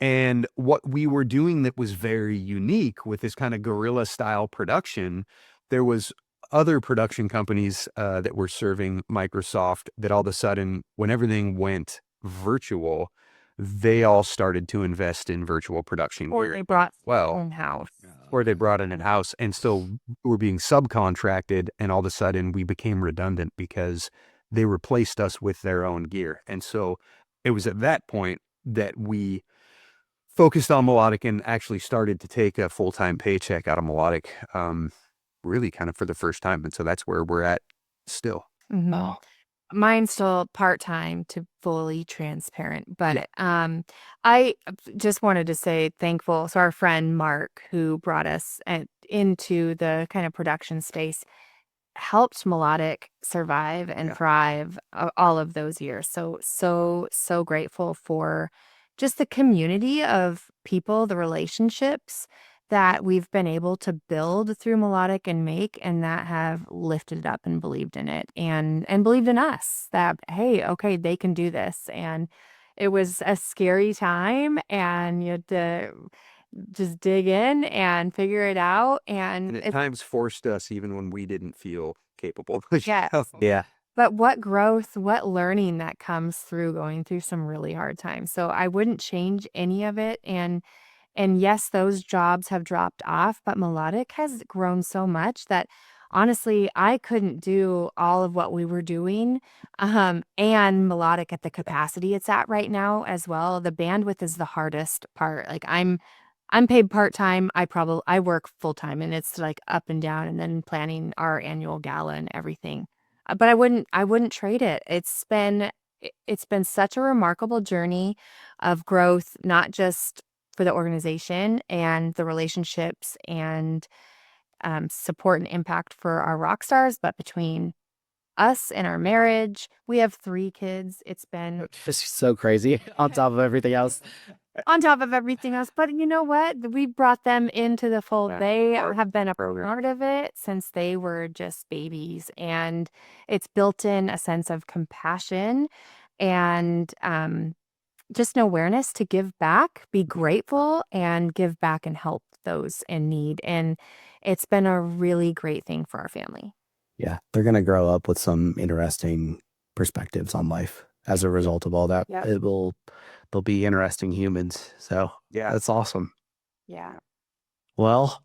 and what we were doing that was very unique with this kind of guerrilla style production, there was other production companies that were serving Microsoft that all of a sudden, when everything went virtual, they all started to invest in virtual production. Or they brought in-house. Or they brought it in-house. And so we're being subcontracted, and all of a sudden we became redundant because they replaced us with their own gear. And so it was at that point that we focused on Melodic and actually started to take a full-time paycheck out of Melodic, really kind of for the first time. And so that's where we're at still. Oh. Mine's still part-time, to fully transparent, but I just wanted to say thankful. So our friend Mark, who brought us into the kind of production space, helped Melodic survive and thrive all of those years. So grateful for just the community of people, the relationships that we've been able to build through Melodic and Make, and that have lifted it up and believed in it and believed in us that, hey, okay, they can do this. And it was a scary time, and you had to just dig in and figure it out. And at times forced us even when we didn't feel capable. Yeah. But what growth, what learning that comes through going through some really hard times. So I wouldn't change any of it. And yes, those jobs have dropped off, but Melodic has grown so much that honestly, I couldn't do all of what we were doing, and Melodic at the capacity it's at right now as well. The bandwidth is the hardest part. Like I'm paid part-time. I work full-time, and it's like up and down, and then planning our annual gala and everything. but I wouldn't trade it. It's been such a remarkable journey of growth, not just for the organization and the relationships and support and impact for our rock stars, but between us and our marriage. We have 3 kids. It's been It's so crazy on top of everything else. on top of everything else. But you know what? We brought them into the fold. Yeah, They part have been a program. part of it since they were just babies. And it's built in a sense of compassion and just an awareness to give back, be grateful, and give back and help those in need. And it's been a really great thing for our family. Yeah, they're going to grow up with some interesting perspectives on life as a result of all that. Yep. They'll be interesting humans. So Yeah. that's awesome. Yeah. Well,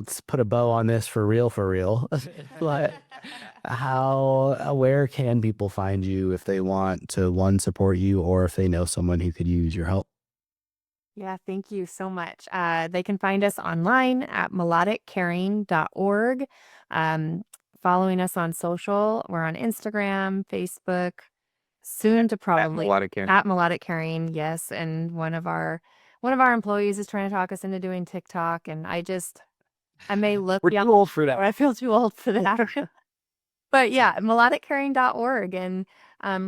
let's put a bow on this for real, for real. But where can people find you if they want to, one, support you, or if they know someone who could use your help? Yeah, thank you so much. They can find us online at melodiccaring.org. Following us on social, we're on Instagram, Facebook, soon to probably Melodic Caring. at Melodic Caring, yes. And one of our employees is trying to talk us into doing TikTok, and I may look We're young, too old for that. or I feel too old for that. But yeah, melodiccaring.org, and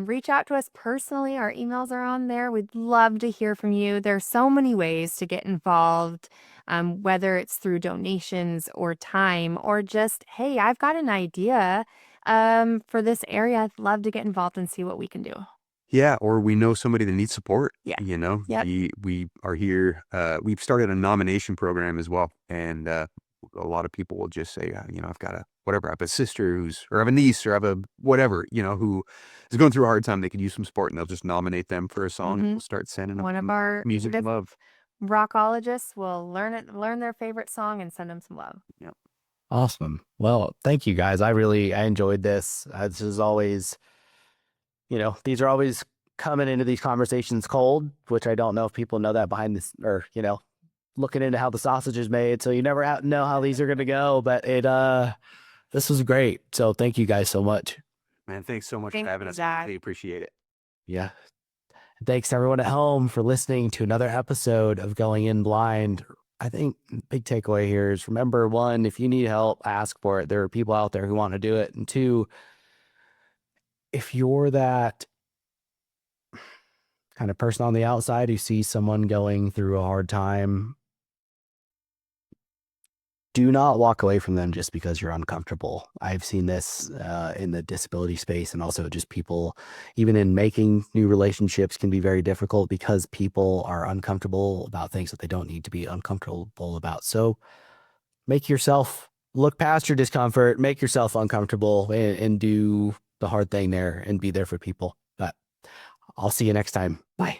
reach out to us personally. Our emails are on there. We'd love to hear from you. There are so many ways to get involved, whether it's through donations or time, or just, hey, I've got an idea for this area. I'd love to get involved and see what we can do. Yeah, or we know somebody that needs support. Yeah. You know, Yep. we are here. We've started a nomination program as well. And a lot of people will just say, I've got I have a sister or I have a niece or I have a whatever, who is going through a hard time. They could use some support, and they'll just nominate them for a song. And we'll start sending them One of our music and love. rockologists will learn their favorite song and send them some love. Yep. Awesome. Well, thank you guys. I enjoyed this. This is always, these are always coming into these conversations cold, which I don't know if people know that behind this, or, looking into how the sausage is made. So you never know how these are going to go, but this was great. So thank you guys so much. Man, thanks so much Thank for having you, us. Zach. Really appreciate it. Yeah. Thanks to everyone at home for listening to another episode of Going In Blind. I think big takeaway here is, remember, one, if you need help, ask for it. There are people out there who want to do it. And two, if you're that kind of person on the outside who sees someone going through a hard time, do not walk away from them just because you're uncomfortable. I've seen this in the disability space, and also just people, even in making new relationships, can be very difficult because people are uncomfortable about things that they don't need to be uncomfortable about. So make yourself look past your discomfort, make yourself uncomfortable, and do the hard thing there and be there for people. But I'll see you next time. Bye.